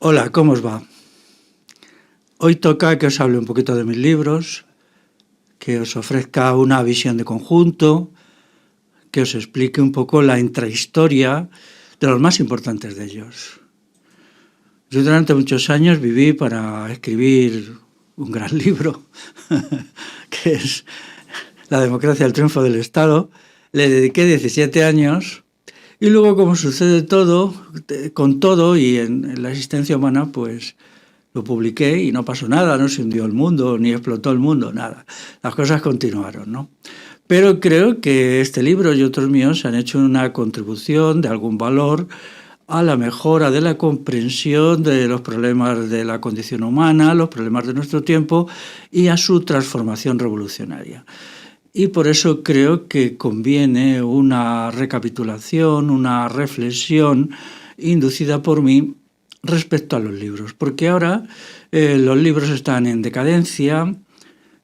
Hola, ¿cómo os va? Hoy toca que os hable un poquito de mis libros, que os ofrezca una visión de conjunto, que os explique un poco la intrahistoria de los más importantes de ellos. Yo durante muchos años viví para escribir un gran libro, que es La democracia, el triunfo del Estado. Le dediqué 17 años y luego, como sucede todo, con todo y en la existencia humana, pues lo publiqué y no pasó nada, no se hundió el mundo, ni explotó el mundo, nada. Las cosas continuaron, ¿no? Pero creo que este libro y otros míos han hecho una contribución de algún valor a la mejora de la comprensión de los problemas de la condición humana, los problemas de nuestro tiempo y a su transformación revolucionaria. Y por eso creo que conviene una recapitulación, una reflexión inducida por mí respecto a los libros, porque ahora los libros están en decadencia,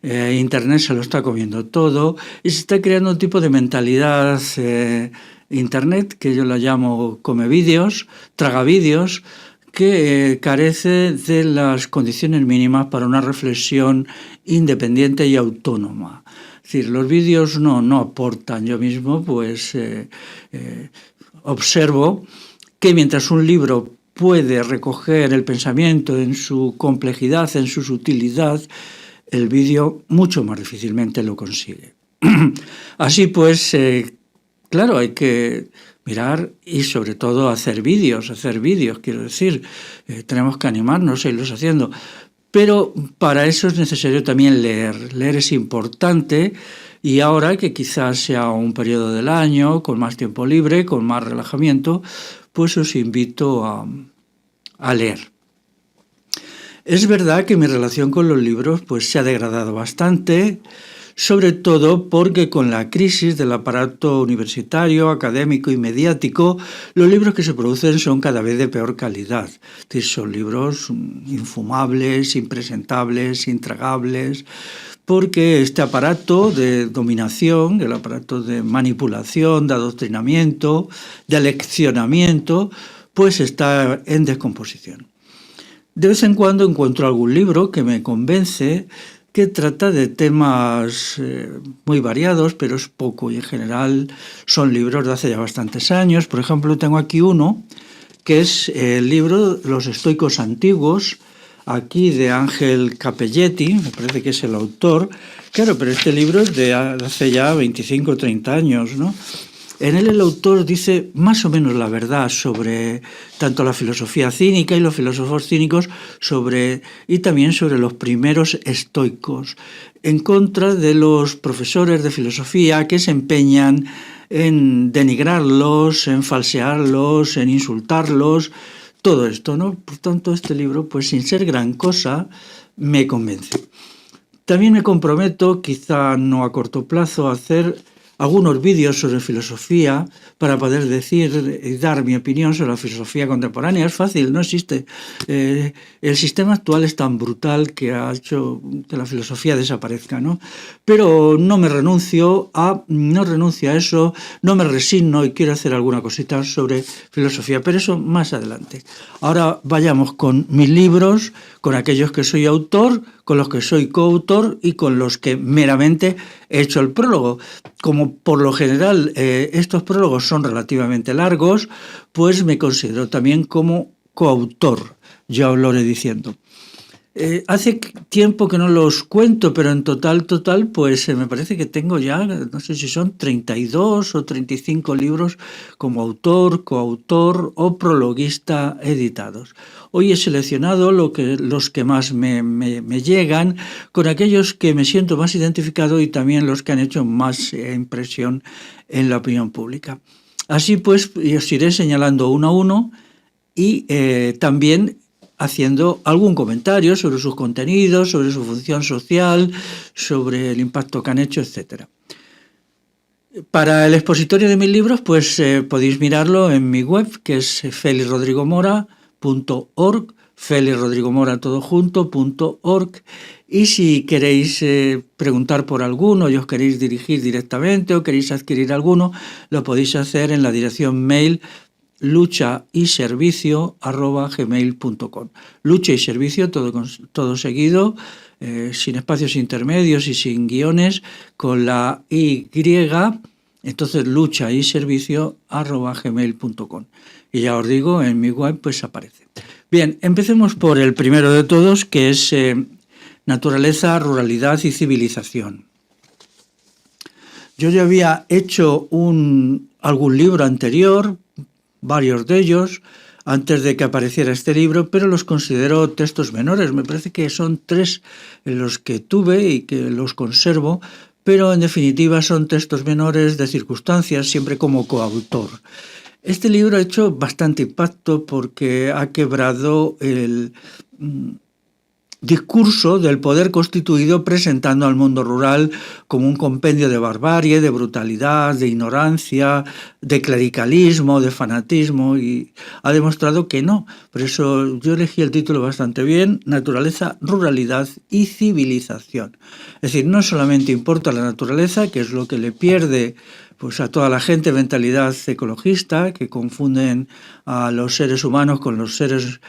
Internet se lo está comiendo todo y se está creando un tipo de mentalidad Internet, que yo la llamo come vídeos, traga vídeos, que carece de las condiciones mínimas para una reflexión independiente y autónoma. Es decir, los vídeos no aportan. Yo mismo pues observo que mientras un libro puede recoger el pensamiento en su complejidad, en su sutilidad, el vídeo mucho más difícilmente lo consigue. Así pues, claro, hay que mirar y sobre todo hacer vídeos, quiero decir, tenemos que animarnos a irlos haciendo. Pero para eso es necesario también leer. Leer es importante y ahora que quizás sea un periodo del año, con más tiempo libre, con más relajamiento, pues os invito a leer. Es verdad que mi relación con los libros pues, se ha degradado bastante, sobre todo porque con la crisis del aparato universitario, académico y mediático, los libros que se producen son cada vez de peor calidad. Es decir, son libros infumables, impresentables, intragables, porque este aparato de dominación, el aparato de manipulación, de adoctrinamiento, de aleccionamiento, pues está en descomposición. De vez en cuando encuentro algún libro que me convence, que trata de temas muy variados, pero es poco y en general son libros de hace ya bastantes años. Por ejemplo, tengo aquí uno que es el libro Los estoicos antiguos, aquí de Ángel Capelletti, me parece que es el autor. Claro, pero este libro es de hace ya 25 o 30 años, ¿no? En él el autor dice más o menos la verdad sobre tanto la filosofía cínica y los filósofos cínicos y también sobre los primeros estoicos, en contra de los profesores de filosofía que se empeñan en denigrarlos, en falsearlos, en insultarlos, todo esto, ¿no? Por tanto, este libro, pues sin ser gran cosa, me convence. También me comprometo, quizá no a corto plazo, a hacer algunos vídeos sobre filosofía para poder decir y dar mi opinión sobre la filosofía contemporánea. Es fácil, no existe. El sistema actual es tan brutal que ha hecho que la filosofía desaparezca, ¿no? Pero no renuncio a eso, no me resigno y quiero hacer alguna cosita sobre filosofía, pero eso más adelante. Ahora vayamos con mis libros, con aquellos que soy autor, con los que soy coautor y con los que meramente he hecho el prólogo. Como por lo general estos prólogos son relativamente largos, pues me considero también como coautor, ya os lo iré diciendo. Hace tiempo que no los cuento, pero en total, pues me parece que tengo ya, no sé si son 32 o 35 libros como autor, coautor o prologuista editados. Hoy he seleccionado los que más me llegan, con aquellos que me siento más identificado y también los que han hecho más impresión en la opinión pública. Así pues, os iré señalando uno a uno y también haciendo algún comentario sobre sus contenidos, sobre su función social, sobre el impacto que han hecho, etc. Para el expositorio de mis libros, pues podéis mirarlo en mi web, que es felixrodrigomora.org, felixrodrigomora.org, y si queréis preguntar por alguno y os queréis dirigir directamente o queréis adquirir alguno, lo podéis hacer en la dirección mail luchayservicio@gmail.com. Lucha y servicio, todo seguido, sin espacios intermedios y sin guiones, con la Y, entonces luchayservicio@gmail.com. Y ya os digo, en mi web pues aparece. Bien, empecemos por el primero de todos, que es naturaleza, ruralidad y civilización. Yo ya había hecho algún libro anterior, varios de ellos, antes de que apareciera este libro, pero los considero textos menores. Me parece que son 3 los que tuve y que los conservo, pero en definitiva son textos menores de circunstancias, siempre como coautor. Este libro ha hecho bastante impacto porque ha quebrado el discurso del poder constituido presentando al mundo rural como un compendio de barbarie, de brutalidad, de ignorancia, de clericalismo, de fanatismo, y ha demostrado que no. Por eso yo elegí el título bastante bien: Naturaleza, ruralidad y civilización. Es decir, no solamente importa la naturaleza, que es lo que le pierde pues a toda la gente mentalidad ecologista, que confunden a los seres humanos con los seres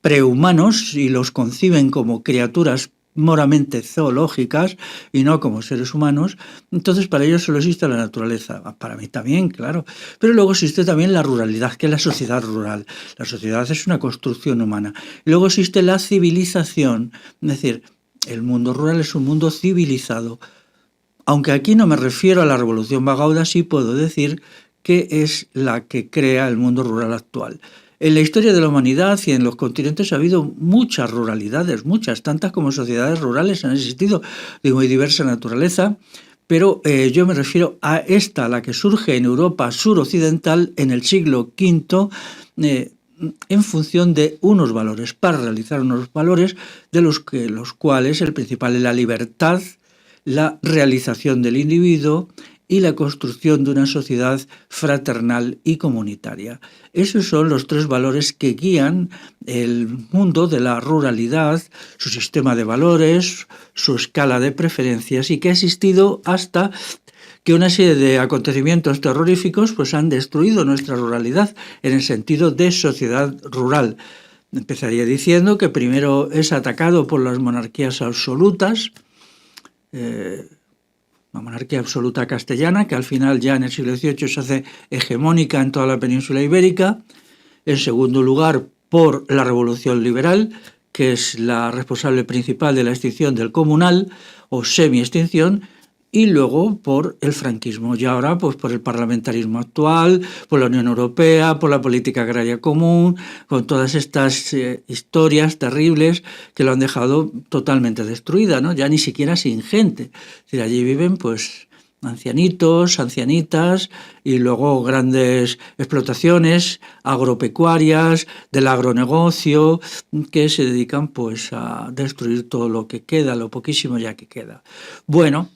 prehumanos y los conciben como criaturas moramente zoológicas y no como seres humanos. Entonces para ellos solo existe la naturaleza, para mí también, claro, pero luego existe también la ruralidad, que es la sociedad rural. La sociedad es una construcción humana. Y luego existe la civilización, es decir, el mundo rural es un mundo civilizado. Aunque aquí no me refiero a la revolución Bagauda, sí puedo decir que es la que crea el mundo rural actual. En la historia de la humanidad y en los continentes ha habido muchas ruralidades, muchas, tantas como sociedades rurales han existido de muy diversa naturaleza, pero yo me refiero a esta, la que surge en Europa suroccidental en el siglo V, en función de unos valores, para realizar unos valores de los cuales el principal es la libertad, la realización del individuo y la construcción de una sociedad fraternal y comunitaria. Esos son los 3 valores que guían el mundo de la ruralidad, su sistema de valores, su escala de preferencias, y que ha existido hasta que una serie de acontecimientos terroríficos pues han destruido nuestra ruralidad en el sentido de sociedad rural. Empezaría diciendo que primero es atacado por las monarquías absolutas, la monarquía absoluta castellana, que al final ya en el siglo XVIII se hace hegemónica en toda la península ibérica. En segundo lugar, por la revolución liberal, que es la responsable principal de la extinción del comunal o semi-extinción, y luego por el franquismo, y ahora pues por el parlamentarismo actual, por la Unión Europea, por la política agraria común, con todas estas historias terribles que lo han dejado totalmente destruida, ¿no? Ya ni siquiera sin gente. Es decir, allí viven pues ancianitos, ancianitas, y luego grandes explotaciones agropecuarias, del agronegocio, que se dedican pues a destruir todo lo que queda, lo poquísimo ya que queda. Bueno,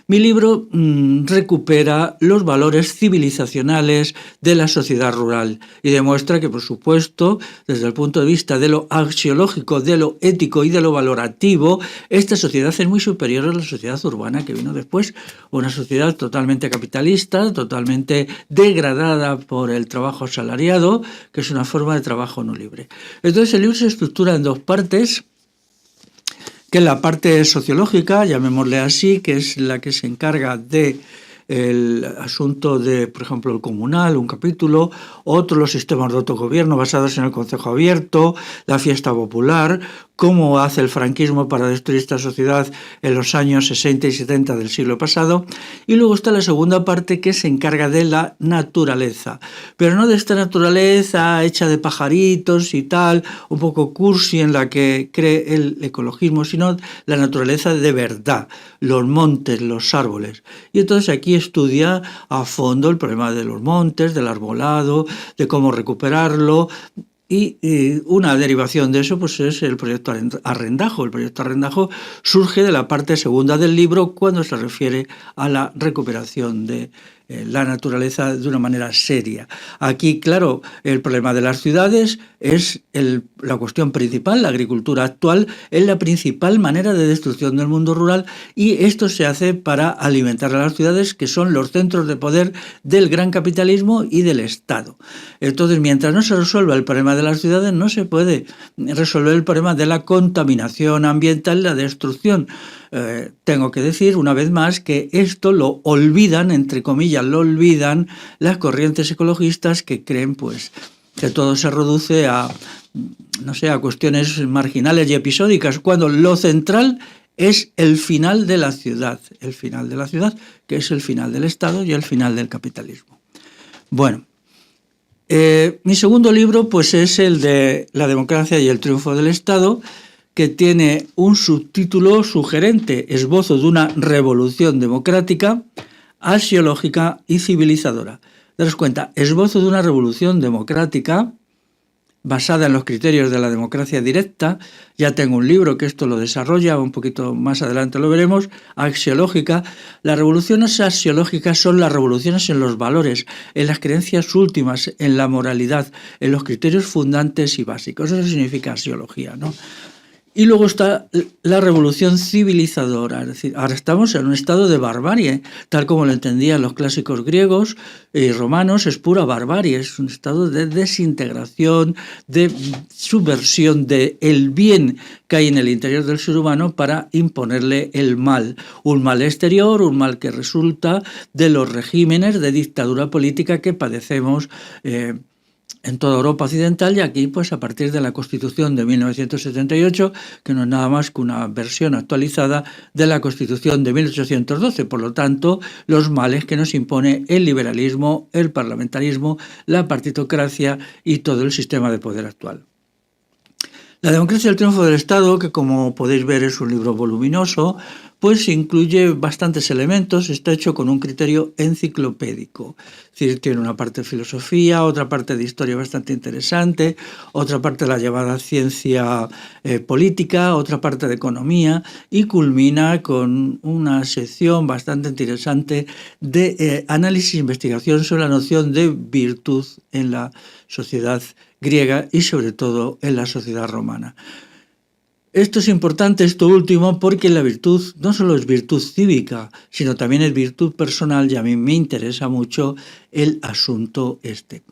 mi libro recupera los valores civilizacionales de la sociedad rural y demuestra que, por supuesto, desde el punto de vista de lo axiológico, de lo ético y de lo valorativo, esta sociedad es muy superior a la sociedad urbana que vino después, una sociedad totalmente capitalista, totalmente degradada por el trabajo asalariado, que es una forma de trabajo no libre. Entonces el libro se estructura en 2 partes, que es la parte sociológica, llamémosle así, que es la que se encarga de el asunto de, por ejemplo, el comunal, un capítulo, otro los sistemas de autogobierno basados en el concejo abierto, la fiesta popular, cómo hace el franquismo para destruir esta sociedad en los años 60 y 70 del siglo pasado, y luego está la segunda parte que se encarga de la naturaleza, pero no de esta naturaleza hecha de pajaritos y tal, un poco cursi en la que cree el ecologismo, sino la naturaleza de verdad, los montes, los árboles. Y entonces aquí estudia a fondo el problema de los montes, del arbolado, de cómo recuperarlo. Y una derivación de eso pues es el proyecto Arrendajo. El proyecto Arrendajo surge de la parte segunda del libro cuando se refiere a la recuperación del la naturaleza de una manera seria. Aquí, claro, el problema de las ciudades es la cuestión principal. La agricultura actual es la principal manera de destrucción del mundo rural, y esto se hace para alimentar a las ciudades, que son los centros de poder del gran capitalismo y del Estado. Entonces, mientras no se resuelva el problema de las ciudades, no se puede resolver el problema de la contaminación ambiental, la destrucción. Tengo que decir una vez más que esto lo olvidan, entre comillas, lo olvidan las corrientes ecologistas, que creen pues que todo se reduce a, no sé, a cuestiones marginales y episódicas, cuando lo central es el final de la ciudad, que es el final del Estado y el final del capitalismo. Bueno, mi segundo libro pues es el de La democracia y el triunfo del Estado, que tiene un subtítulo sugerente: Esbozo de una revolución democrática, axiológica y civilizadora. Daros cuenta, esbozo de una revolución democrática basada en los criterios de la democracia directa. Ya tengo un libro que esto lo desarrolla, un poquito más adelante lo veremos. Axiológica. Las revoluciones axiológicas son las revoluciones en los valores, en las creencias últimas, en la moralidad, en los criterios fundantes y básicos. Eso significa axiología, ¿no? Y luego está la revolución civilizadora, es decir, ahora estamos en un estado de barbarie, tal como lo entendían los clásicos griegos y romanos. Es pura barbarie, es un estado de desintegración, de subversión del bien que hay en el interior del ser humano para imponerle el mal, un mal exterior, un mal que resulta de los regímenes de dictadura política que padecemos en toda Europa occidental, y aquí pues a partir de la Constitución de 1978, que no es nada más que una versión actualizada de la Constitución de 1812. Por lo tanto, los males que nos impone el liberalismo, el parlamentarismo, la partitocracia y todo el sistema de poder actual. La democracia y el triunfo del Estado, que como podéis ver es un libro voluminoso, pues incluye bastantes elementos, está hecho con un criterio enciclopédico. Es decir, tiene una parte de filosofía, otra parte de historia bastante interesante, otra parte de la llamada ciencia política, otra parte de economía, y culmina con una sección bastante interesante de análisis e investigación sobre la noción de virtud en la sociedad griega y sobre todo en la sociedad romana. Esto es importante, esto último, porque la virtud no solo es virtud cívica, sino también es virtud personal, y a mí me interesa mucho el asunto este.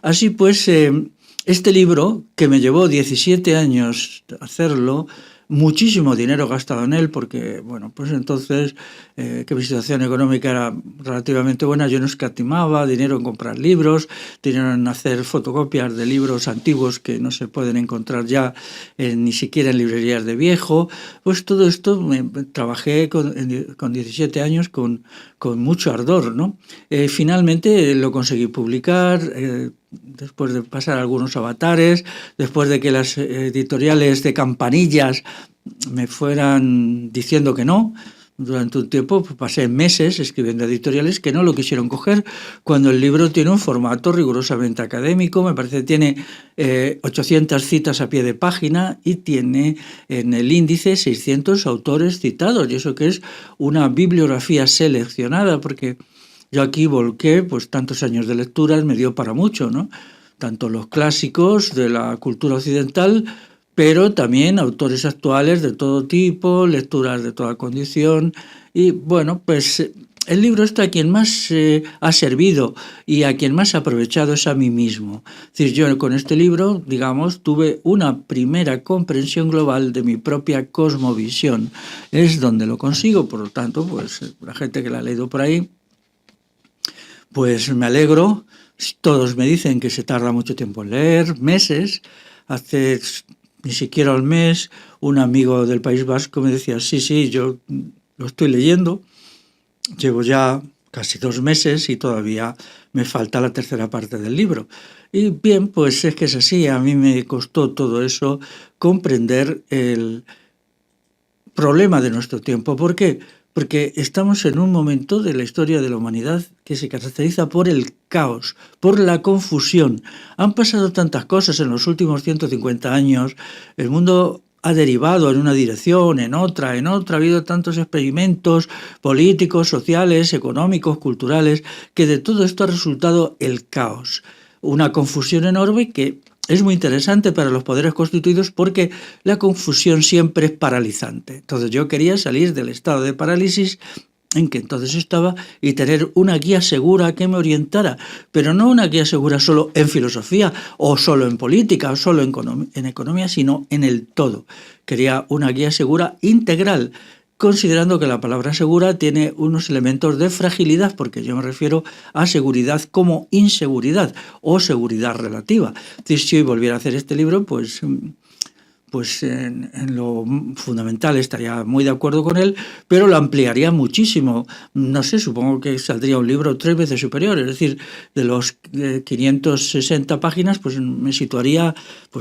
Así pues, este libro, que me llevó 17 años hacerlo, muchísimo dinero gastado en él, porque, bueno, pues entonces que mi situación económica era relativamente buena, yo no escatimaba dinero en comprar libros, dinero en hacer fotocopias de libros antiguos que no se pueden encontrar ya ni siquiera en librerías de viejo. Pues todo esto trabajé con 17 años con mucho ardor, ¿no? Finalmente lo conseguí publicar, después de pasar algunos avatares, después de que las editoriales de campanillas me fueran diciendo que no. Durante un tiempo pasé meses escribiendo editoriales que no lo quisieron coger, cuando el libro tiene un formato rigurosamente académico. Me parece que tiene 800 citas a pie de página y tiene en el índice 600 autores citados, y eso que es una bibliografía seleccionada, porque yo aquí volqué pues tantos años de lecturas, me dio para mucho, ¿no? Tanto los clásicos de la cultura occidental, pero también autores actuales de todo tipo, lecturas de toda condición. Y bueno, pues el libro está a quien más ha servido y a quien más ha aprovechado es a mí mismo. Es decir, yo con este libro, digamos, tuve una primera comprensión global de mi propia cosmovisión. Es donde lo consigo, por lo tanto, pues la gente que la ha leído por ahí, pues me alegro. Todos me dicen que se tarda mucho tiempo en leer, meses. Hace ni siquiera un mes un amigo del País Vasco me decía, sí, yo lo estoy leyendo, llevo ya casi 2 meses y todavía me falta la tercera parte del libro. Y bien, pues es que es así, a mí me costó todo eso comprender el problema de nuestro tiempo. ¿Por qué? Porque estamos en un momento de la historia de la humanidad que se caracteriza por el caos, por la confusión. Han pasado tantas cosas en los últimos 150 años, el mundo ha derivado en una dirección, en otra, ha habido tantos experimentos políticos, sociales, económicos, culturales, que de todo esto ha resultado el caos, una confusión enorme que es muy interesante para los poderes constituidos porque la confusión siempre es paralizante. Entonces yo quería salir del estado de parálisis en que entonces estaba y tener una guía segura que me orientara, pero no una guía segura solo en filosofía o solo en política o solo en economía, sino en el todo. Quería una guía segura integral, considerando que la palabra segura tiene unos elementos de fragilidad, porque yo me refiero a seguridad como inseguridad o seguridad relativa. Entonces, si hoy volviera a hacer este libro, pues en lo fundamental estaría muy de acuerdo con él, pero lo ampliaría muchísimo. No sé, supongo que saldría un libro 3 veces superior, es decir, de los 560 páginas, pues me situaría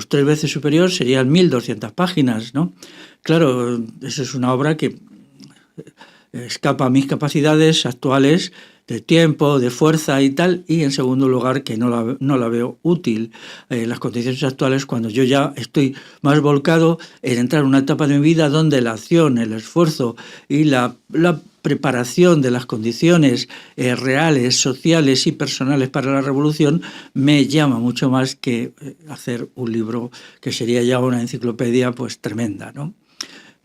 3 veces superior, serían 1200 páginas, ¿no? Claro, esa es una obra que escapa a mis capacidades actuales de tiempo, de fuerza y tal, y en segundo lugar que no la veo útil en las condiciones actuales, cuando yo ya estoy más volcado en entrar en una etapa de mi vida donde la acción, el esfuerzo y la preparación de las condiciones reales, sociales y personales para la revolución me llama mucho más que hacer un libro que sería ya una enciclopedia pues tremenda, ¿no?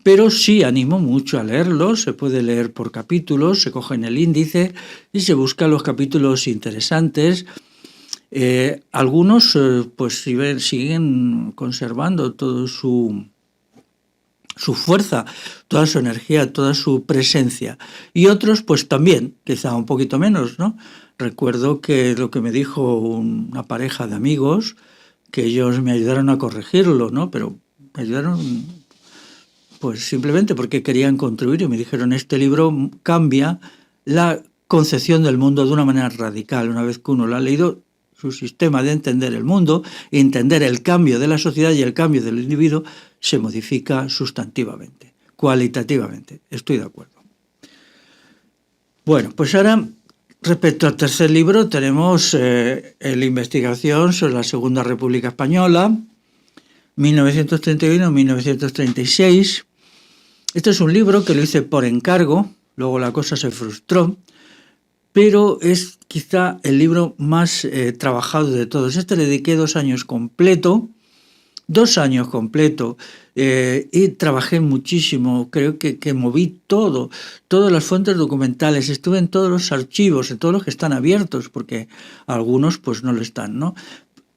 Pero sí animo mucho a leerlo, se puede leer por capítulos, se coge en el índice y se buscan los capítulos interesantes. Algunos pues siguen conservando toda su fuerza, toda su energía, toda su presencia. Y otros pues también, quizá un poquito menos, ¿no? Recuerdo que lo que me dijo una pareja de amigos, que ellos me ayudaron a corregirlo, ¿no? Pero me ayudaron pues simplemente porque querían contribuir y me dijeron, este libro cambia la concepción del mundo de una manera radical. Una vez que uno lo ha leído, su sistema de entender el mundo, entender el cambio de la sociedad y el cambio del individuo se modifica sustantivamente, cualitativamente. Estoy de acuerdo. Bueno, pues ahora, respecto al tercer libro, tenemos la investigación sobre la Segunda República Española, 1931-1936. Este es un libro que lo hice por encargo, luego la cosa se frustró, pero es quizá el libro más trabajado de todos. Este le dediqué 2 años completo, y trabajé muchísimo. Creo que moví todas las fuentes documentales, estuve en todos los archivos, en todos los que están abiertos, porque algunos pues no lo están, ¿no?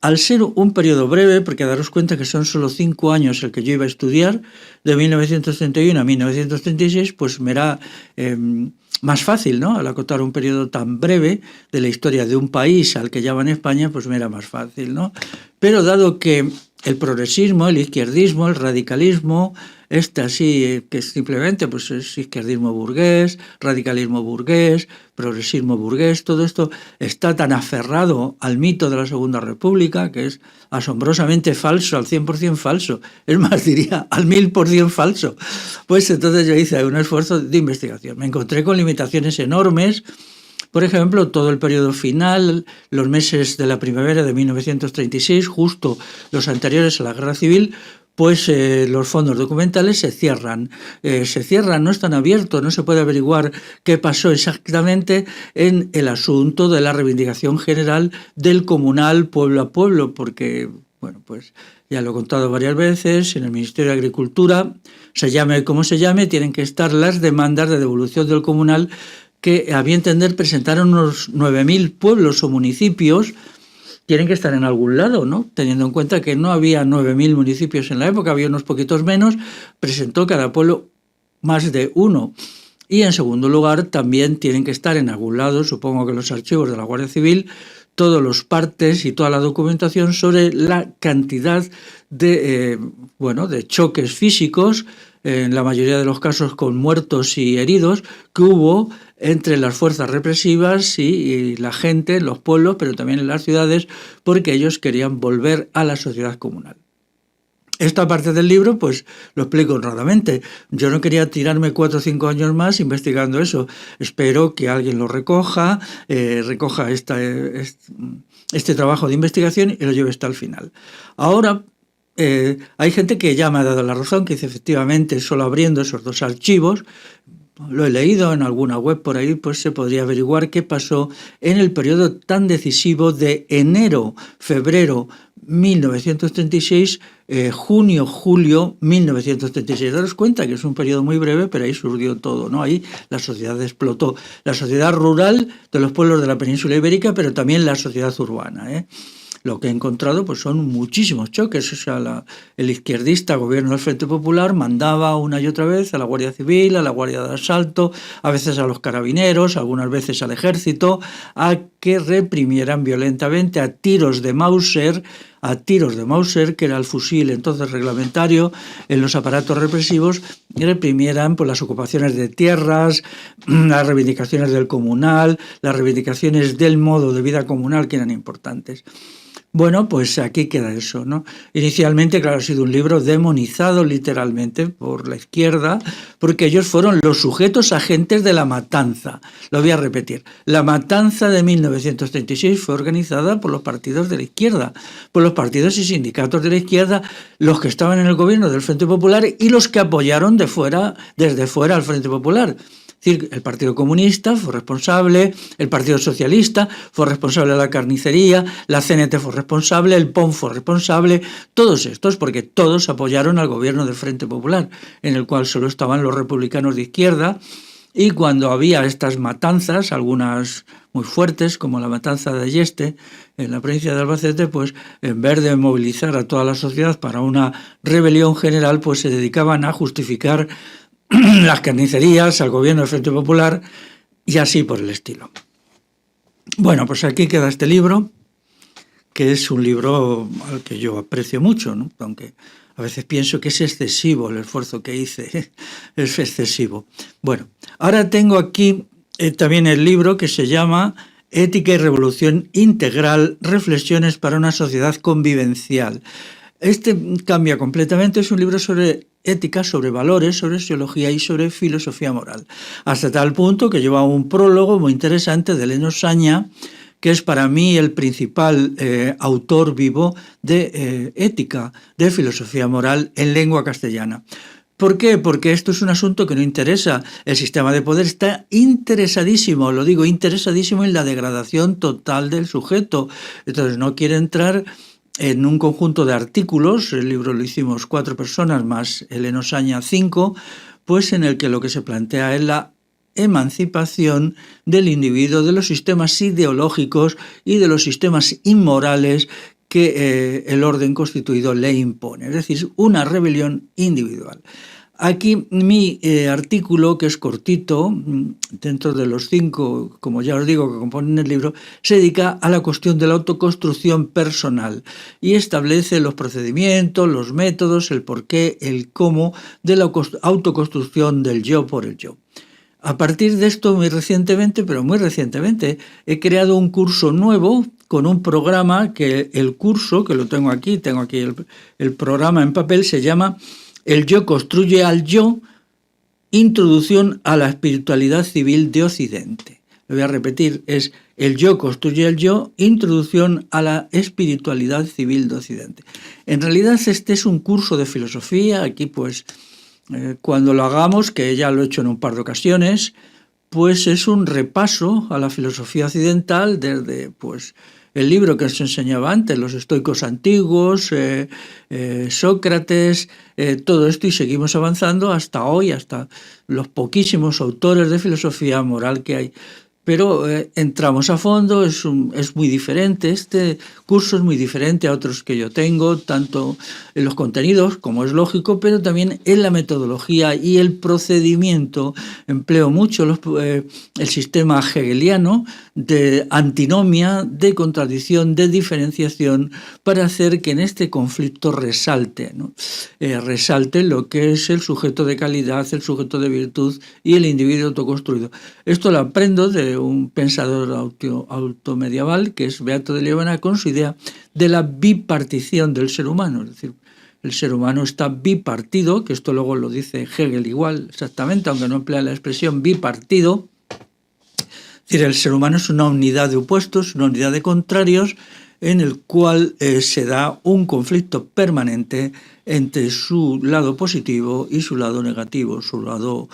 Al ser un periodo breve, porque daros cuenta que son solo 5 años el que yo iba a estudiar, de 1931 a 1936, pues me era más fácil, ¿no? Al acotar un periodo tan breve de la historia de un país al que llaman España, pues me era más fácil, ¿no? Pero dado que el progresismo, el izquierdismo, el radicalismo, así que simplemente pues es izquierdismo burgués, radicalismo burgués, progresismo burgués, todo esto está tan aferrado al mito de la Segunda República que es asombrosamente falso, al 100% falso, es más, diría al 1000% falso. Pues entonces yo hice un esfuerzo de investigación, me encontré con limitaciones enormes. Por ejemplo, todo el periodo final, los meses de la primavera de 1936, justo los anteriores a la Guerra Civil, pues los fondos documentales se cierran, no están abiertos, no se puede averiguar qué pasó exactamente en el asunto de la reivindicación general del comunal pueblo a pueblo, porque, bueno, pues ya lo he contado varias veces, en el Ministerio de Agricultura, se llame como se llame, tienen que estar las demandas de devolución del comunal que, a mi entender, presentaron unos 9.000 pueblos o municipios, tienen que estar en algún lado, ¿no? Teniendo en cuenta que no había 9.000 municipios en la época, había unos poquitos menos, presentó cada pueblo más de uno. Y en segundo lugar, también tienen que estar en algún lado, supongo que los archivos de la Guardia Civil, todos los partes y toda la documentación sobre la cantidad de choques físicos, en la mayoría de los casos con muertos y heridos, que hubo entre las fuerzas represivas y la gente en los pueblos, pero también en las ciudades, porque ellos querían volver a la sociedad comunal. Esta parte del libro, pues, lo explico honradamente. Yo no quería tirarme 4 o 5 años más investigando eso. Espero que alguien lo recoja este trabajo de investigación y lo lleve hasta el final. Ahora Hay gente que ya me ha dado la razón, que dice efectivamente, solo abriendo esos dos archivos, lo he leído en alguna web por ahí, pues se podría averiguar qué pasó en el periodo tan decisivo de enero-febrero 1936, junio-julio 1936. Daros cuenta que es un periodo muy breve, pero ahí surgió todo, ¿no? Ahí la sociedad explotó. La sociedad rural de los pueblos de la península ibérica, pero también la sociedad urbana, ¿eh? Lo que he encontrado pues son muchísimos choques. O sea, el izquierdista gobierno del Frente Popular mandaba una y otra vez a la Guardia Civil, a la Guardia de Asalto, a veces a los carabineros, algunas veces al ejército, a que reprimieran violentamente a tiros de Mauser, que era el fusil entonces reglamentario en los aparatos represivos, y reprimieran pues, las ocupaciones de tierras, las reivindicaciones del comunal, las reivindicaciones del modo de vida comunal, que eran importantes. Bueno, pues aquí queda eso, ¿no? Inicialmente, claro, ha sido un libro demonizado literalmente por la izquierda, porque ellos fueron los sujetos agentes de la matanza. Lo voy a repetir. La matanza de 1936 fue organizada por los partidos de la izquierda, por los partidos y sindicatos de la izquierda, los que estaban en el gobierno del Frente Popular y los que apoyaron desde fuera al Frente Popular. Es decir, el Partido Comunista fue responsable, el Partido Socialista fue responsable de la carnicería, la CNT fue responsable, el POM fue responsable, todos estos, porque todos apoyaron al gobierno del Frente Popular, en el cual solo estaban los republicanos de izquierda, y cuando había estas matanzas, algunas muy fuertes, como la matanza de Ayeste, en la provincia de Albacete, pues en vez de movilizar a toda la sociedad para una rebelión general, pues se dedicaban a justificar las carnicerías, al gobierno del Frente Popular y así por el estilo. Bueno, pues aquí queda este libro, que es un libro al que yo aprecio mucho, ¿no? Aunque a veces pienso que es excesivo el esfuerzo que hice, es excesivo. Bueno, ahora tengo aquí también el libro que se llama Ética y Revolución Integral, Reflexiones para una sociedad convivencial. Este cambia completamente, es un libro sobre ética, sobre valores, sobre sociología y sobre filosofía moral. Hasta tal punto que lleva un prólogo muy interesante de Elena Osaña, que es para mí el principal autor vivo de ética, de filosofía moral en lengua castellana. ¿Por qué? Porque esto es un asunto que no interesa. El sistema de poder está interesadísimo, lo digo, interesadísimo en la degradación total del sujeto. Entonces no quiere entrar en un conjunto de artículos, el libro lo hicimos 4 personas más Elena Osaña 5, pues en el que lo que se plantea es la emancipación del individuo de los sistemas ideológicos y de los sistemas inmorales que el orden constituido le impone, es decir, una rebelión individual. Aquí mi artículo, que es cortito, dentro de los 5, como ya os digo, que componen el libro, se dedica a la cuestión de la autoconstrucción personal y establece los procedimientos, los métodos, el porqué, el cómo de la autoconstrucción del yo por el yo. A partir de esto, muy recientemente, he creado un curso nuevo con un programa que el curso, que lo tengo aquí el programa en papel, se llama El yo construye al yo, introducción a la espiritualidad civil de Occidente. Lo voy a repetir, es El yo construye al yo, introducción a la espiritualidad civil de Occidente. En realidad este es un curso de filosofía, aquí pues cuando lo hagamos, que ya lo he hecho en un par de ocasiones, pues es un repaso a la filosofía occidental desde pues el libro que os enseñaba antes, los estoicos antiguos, Sócrates, todo esto, y seguimos avanzando hasta hoy, hasta los poquísimos autores de filosofía moral que hay. Pero entramos a fondo, es muy diferente, este curso es muy diferente a otros que yo tengo, tanto en los contenidos, como es lógico, pero también en la metodología y el procedimiento. Empleo mucho el sistema hegeliano de antinomia, de contradicción, de diferenciación, para hacer que en este conflicto resalte, ¿no? Resalte lo que es el sujeto de calidad, el sujeto de virtud y el individuo autoconstruido. Esto lo aprendo de un pensador automedieval, que es Beato de Liébana, con su idea de la bipartición del ser humano. Es decir, el ser humano está bipartido, que esto luego lo dice Hegel igual, exactamente, aunque no emplea la expresión bipartido. Es decir, el ser humano es una unidad de opuestos, una unidad de contrarios, en el cual se da un conflicto permanente entre su lado positivo y su lado negativo, su lado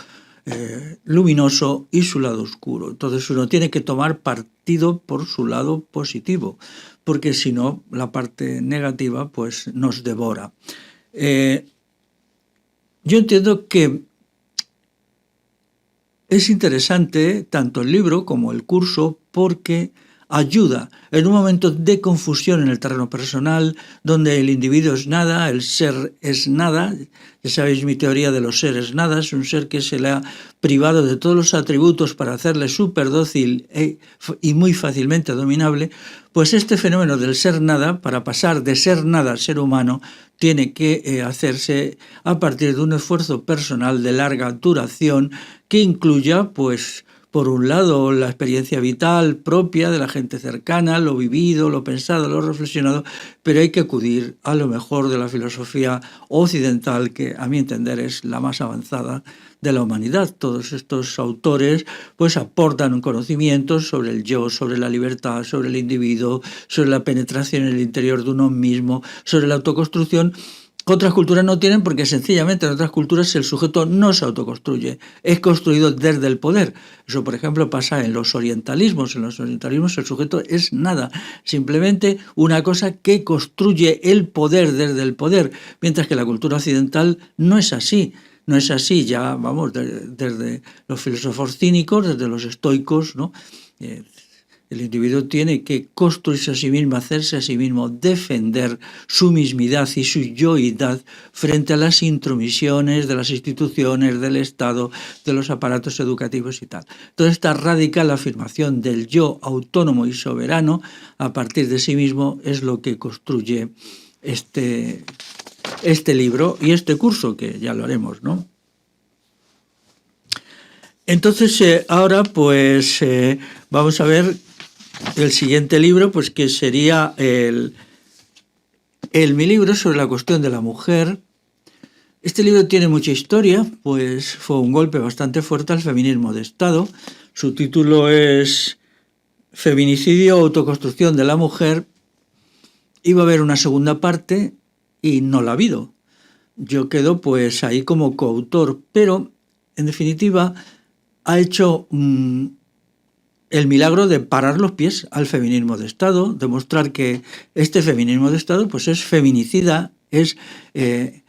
luminoso y su lado oscuro. Entonces uno tiene que tomar partido por su lado positivo, porque si no, la parte negativa pues nos devora. Yo entiendo que es interesante tanto el libro como el curso porque ayuda en un momento de confusión en el terreno personal, donde el individuo es nada, el ser es nada. Ya sabéis mi teoría de los seres nada, es un ser que se le ha privado de todos los atributos para hacerle súper dócil y muy fácilmente dominable. Pues este fenómeno del ser nada, para pasar de ser nada a ser humano, tiene que hacerse a partir de un esfuerzo personal de larga duración que incluya, pues, por un lado, la experiencia vital propia de la gente cercana, lo vivido, lo pensado, lo reflexionado, pero hay que acudir a lo mejor de la filosofía occidental, que a mi entender es la más avanzada de la humanidad. Todos estos autores pues aportan un conocimiento sobre el yo, sobre la libertad, sobre el individuo, sobre la penetración en el interior de uno mismo, sobre la autoconstrucción. Otras culturas no tienen porque sencillamente en otras culturas el sujeto no se autoconstruye, es construido desde el poder. Eso, por ejemplo, pasa en los orientalismos. En los orientalismos el sujeto es nada, simplemente una cosa que construye el poder desde el poder, mientras que la cultura occidental no es así. No es así, ya vamos, desde los filósofos cínicos, desde los estoicos, ¿no? El individuo tiene que construirse a sí mismo, hacerse a sí mismo, defender su mismidad y su yoidad frente a las intromisiones de las instituciones, del Estado, de los aparatos educativos y tal. Toda esta radical afirmación del yo autónomo y soberano a partir de sí mismo es lo que construye este libro y este curso, que ya lo haremos, ¿no? Entonces, ahora pues vamos a ver el siguiente libro, pues que sería mi libro sobre la cuestión de la mujer. Este libro tiene mucha historia, pues fue un golpe bastante fuerte al feminismo de Estado. Su título es Feminicidio, autoconstrucción de la mujer. Iba a haber una segunda parte y no la ha habido. Yo quedo pues ahí como coautor, pero en definitiva ha hecho el milagro de parar los pies al feminismo de Estado, demostrar que este feminismo de Estado pues es feminicida, es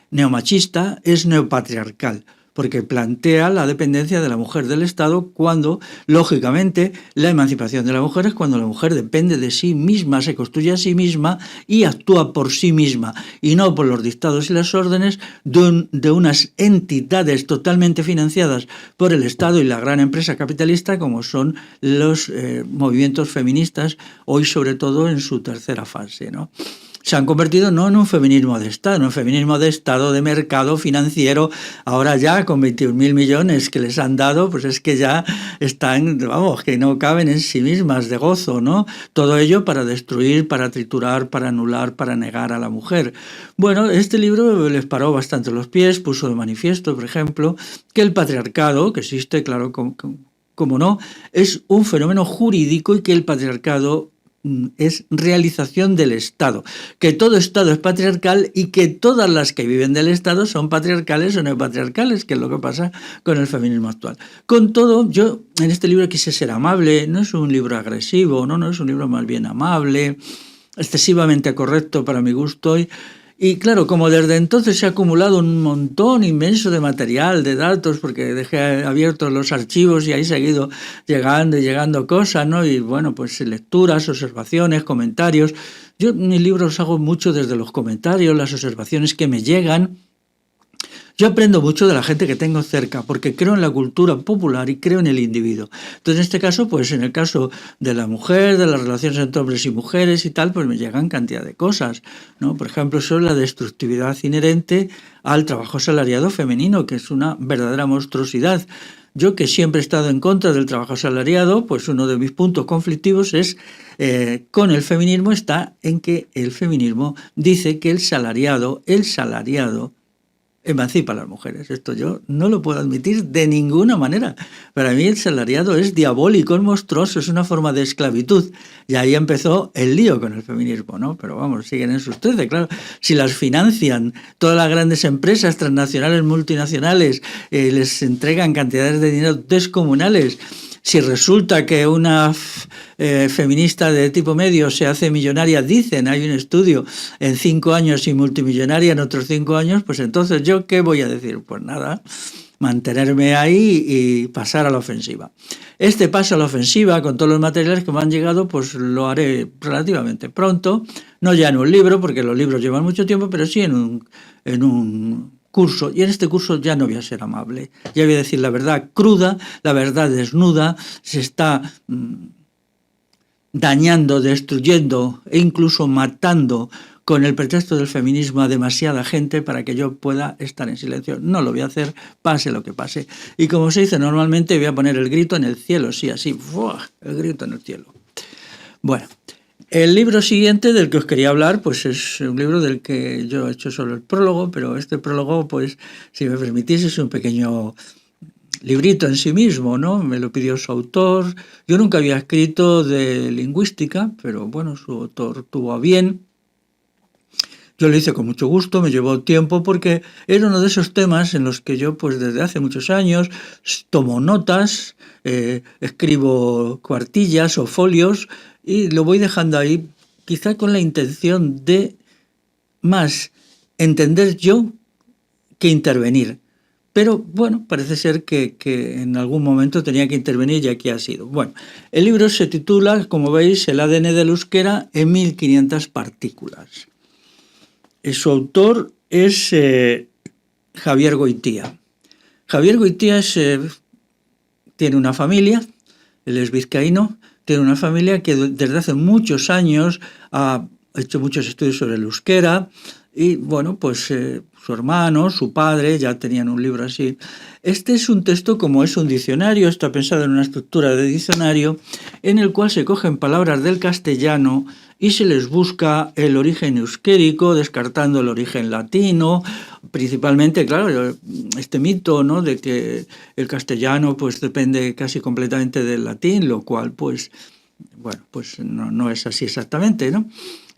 neomachista, es neopatriarcal, porque plantea la dependencia de la mujer del Estado cuando, lógicamente, la emancipación de la mujer es cuando la mujer depende de sí misma, se construye a sí misma y actúa por sí misma, y no por los dictados y las órdenes de unas entidades totalmente financiadas por el Estado y la gran empresa capitalista como son los movimientos feministas, hoy sobre todo en su tercera fase, ¿no? Se han convertido no en un feminismo de Estado, en un feminismo de Estado, de mercado financiero. Ahora ya con 21.000 millones que les han dado, pues es que ya están, vamos, que no caben en sí mismas de gozo, ¿no? Todo ello para destruir, para triturar, para anular, para negar a la mujer. Bueno, este libro les paró bastante los pies, puso de manifiesto, por ejemplo, que el patriarcado, que existe, claro, como no, es un fenómeno jurídico y que el patriarcado es realización del Estado, que todo Estado es patriarcal y que todas las que viven del Estado son patriarcales o neopatriarcales, que es lo que pasa con el feminismo actual. Con todo, yo en este libro quise ser amable, no es un libro agresivo, no es un libro más bien amable, excesivamente correcto para mi gusto, y claro, como desde entonces se ha acumulado un montón inmenso de material, de datos, porque dejé abiertos los archivos y ahí seguido llegando cosas, ¿no? Y bueno, pues lecturas, observaciones, comentarios. Yo mis libros hago mucho desde los comentarios, las observaciones que me llegan. Yo aprendo mucho de la gente que tengo cerca, porque creo en la cultura popular y creo en el individuo. Entonces, en este caso, pues en el caso de la mujer, de las relaciones entre hombres y mujeres y tal, pues me llegan cantidad de cosas, ¿no? Por ejemplo, sobre la destructividad inherente al trabajo asalariado femenino, que es una verdadera monstruosidad. Yo, que siempre he estado en contra del trabajo asalariado, pues uno de mis puntos conflictivos es con el feminismo está en que el feminismo dice que el salariado emancipa a las mujeres. Esto yo no lo puedo admitir de ninguna manera. Para mí el salariado es diabólico, es monstruoso, es una forma de esclavitud. Y ahí empezó el lío con el feminismo, ¿no? Pero vamos, siguen en sus 13, claro. Si las financian todas las grandes empresas transnacionales, multinacionales, les entregan cantidades de dinero descomunales. Si resulta que una feminista de tipo medio se hace millonaria, dicen, hay un estudio, en 5 años y multimillonaria en otros 5 años, pues entonces ¿yo qué voy a decir? Pues nada, mantenerme ahí y pasar a la ofensiva. Este paso a la ofensiva, con todos los materiales que me han llegado, pues lo haré relativamente pronto, no ya en un libro, porque los libros llevan mucho tiempo, pero sí en un curso, y en este curso ya no voy a ser amable, ya voy a decir la verdad cruda, la verdad desnuda, se está dañando, destruyendo e incluso matando con el pretexto del feminismo a demasiada gente para que yo pueda estar en silencio. No lo voy a hacer, pase lo que pase. Y como se dice normalmente, voy a poner el grito en el cielo, sí, así, ¡buah!, el grito en el cielo. Bueno, el libro siguiente del que os quería hablar, pues es un libro del que yo he hecho solo el prólogo, pero este prólogo, pues, si me permitís, es un pequeño librito en sí mismo, ¿no? Me lo pidió su autor. Yo nunca había escrito de lingüística, pero bueno, su autor tuvo a bien. Yo lo hice con mucho gusto, me llevó tiempo porque era uno de esos temas en los que yo pues desde hace muchos años tomo notas, escribo cuartillas o folios y lo voy dejando ahí quizá con la intención de más entender yo que intervenir. Pero bueno, parece ser que en algún momento tenía que intervenir y aquí ha sido. Bueno, el libro se titula, como veis, El ADN del euskera en 1500 partículas. Su autor es Javier Goitía. Javier Goitía tiene una familia, él es vizcaíno, tiene una familia que desde hace muchos años ha hecho muchos estudios sobre el euskera y bueno, pues su hermano, su padre ya tenían un libro así. Este es un texto como es un diccionario, está pensado en una estructura de diccionario en el cual se cogen palabras del castellano y se les busca el origen euskérico, descartando el origen latino, principalmente, claro, este mito, ¿no?, de que el castellano pues depende casi completamente del latín, lo cual pues, bueno, pues no es así exactamente, ¿no?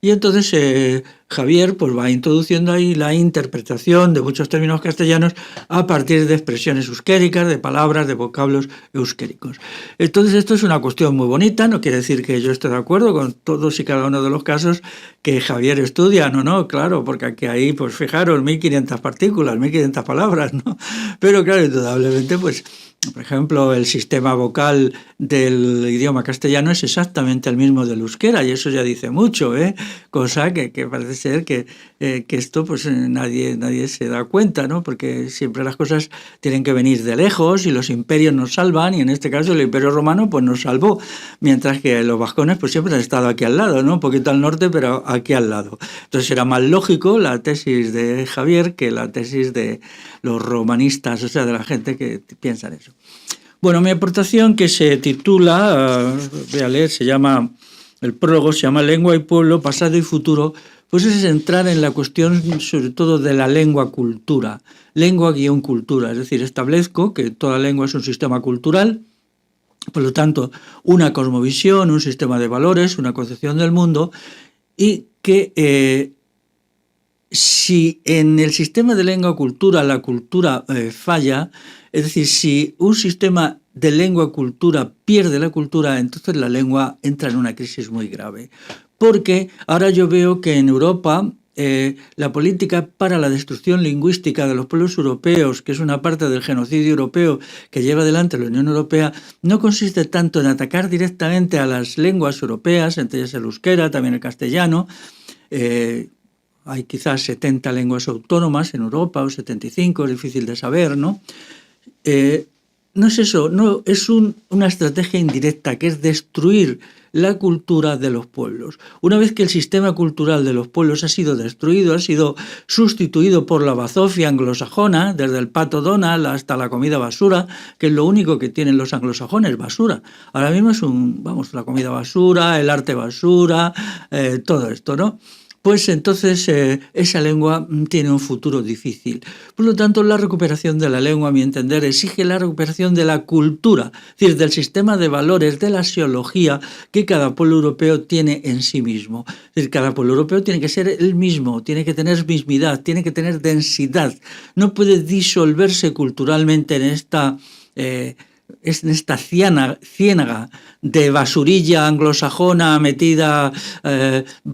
Y entonces Javier pues va introduciendo ahí la interpretación de muchos términos castellanos a partir de expresiones euskéricas, de palabras, de vocablos euskéricos. Entonces esto es una cuestión muy bonita, no quiere decir que yo esté de acuerdo con todos y cada uno de los casos que Javier estudia, no, claro, porque aquí ahí, pues fijaros, 1500 partículas, 1500 palabras, ¿no? Pero claro, indudablemente, pues, por ejemplo, el sistema vocal del idioma castellano es exactamente el mismo del euskera y eso ya dice mucho, cosa que parece ser que esto pues nadie se da cuenta, ¿no? Porque siempre las cosas tienen que venir de lejos y los imperios nos salvan y en este caso el Imperio Romano pues nos salvó, mientras que los vascones pues siempre han estado aquí al lado, ¿no? Un poquito al norte, pero aquí al lado. Entonces era más lógico la tesis de Javier que la tesis de los romanistas, o sea, de la gente que piensa en eso. Bueno, mi aportación, que se titula, voy a leer, el prólogo se llama Lengua y Pueblo, Pasado y Futuro, pues es entrar en la cuestión sobre todo de la lengua-cultura, lengua-cultura, es decir, establezco que toda lengua es un sistema cultural, por lo tanto, una cosmovisión, un sistema de valores, una concepción del mundo, y que si en el sistema de lengua-cultura la cultura falla, es decir, si un sistema de lengua-cultura pierde la cultura, entonces la lengua entra en una crisis muy grave. Porque ahora yo veo que en Europa la política para la destrucción lingüística de los pueblos europeos, que es una parte del genocidio europeo que lleva adelante la Unión Europea, no consiste tanto en atacar directamente a las lenguas europeas, entre ellas el euskera, también el castellano. Hay quizás 70 lenguas autónomas en Europa, o 75, es difícil de saber, ¿no? No es eso, no, es una estrategia indirecta, que es destruir la cultura de los pueblos. Una vez que el sistema cultural de los pueblos ha sido destruido, ha sido sustituido por la bazofia anglosajona, desde el pato Donald hasta la comida basura, que es lo único que tienen los anglosajones, basura. Ahora mismo es la comida basura, el arte basura, todo esto, ¿no? pues entonces esa lengua tiene un futuro difícil. Por lo tanto, la recuperación de la lengua, a mi entender, exige la recuperación de la cultura, es decir, del sistema de valores, de la axiología que cada pueblo europeo tiene en sí mismo. Es decir, cada pueblo europeo tiene que ser el mismo, tiene que tener mismidad, tiene que tener densidad, no puede disolverse culturalmente en esta ciénaga de basurilla anglosajona metida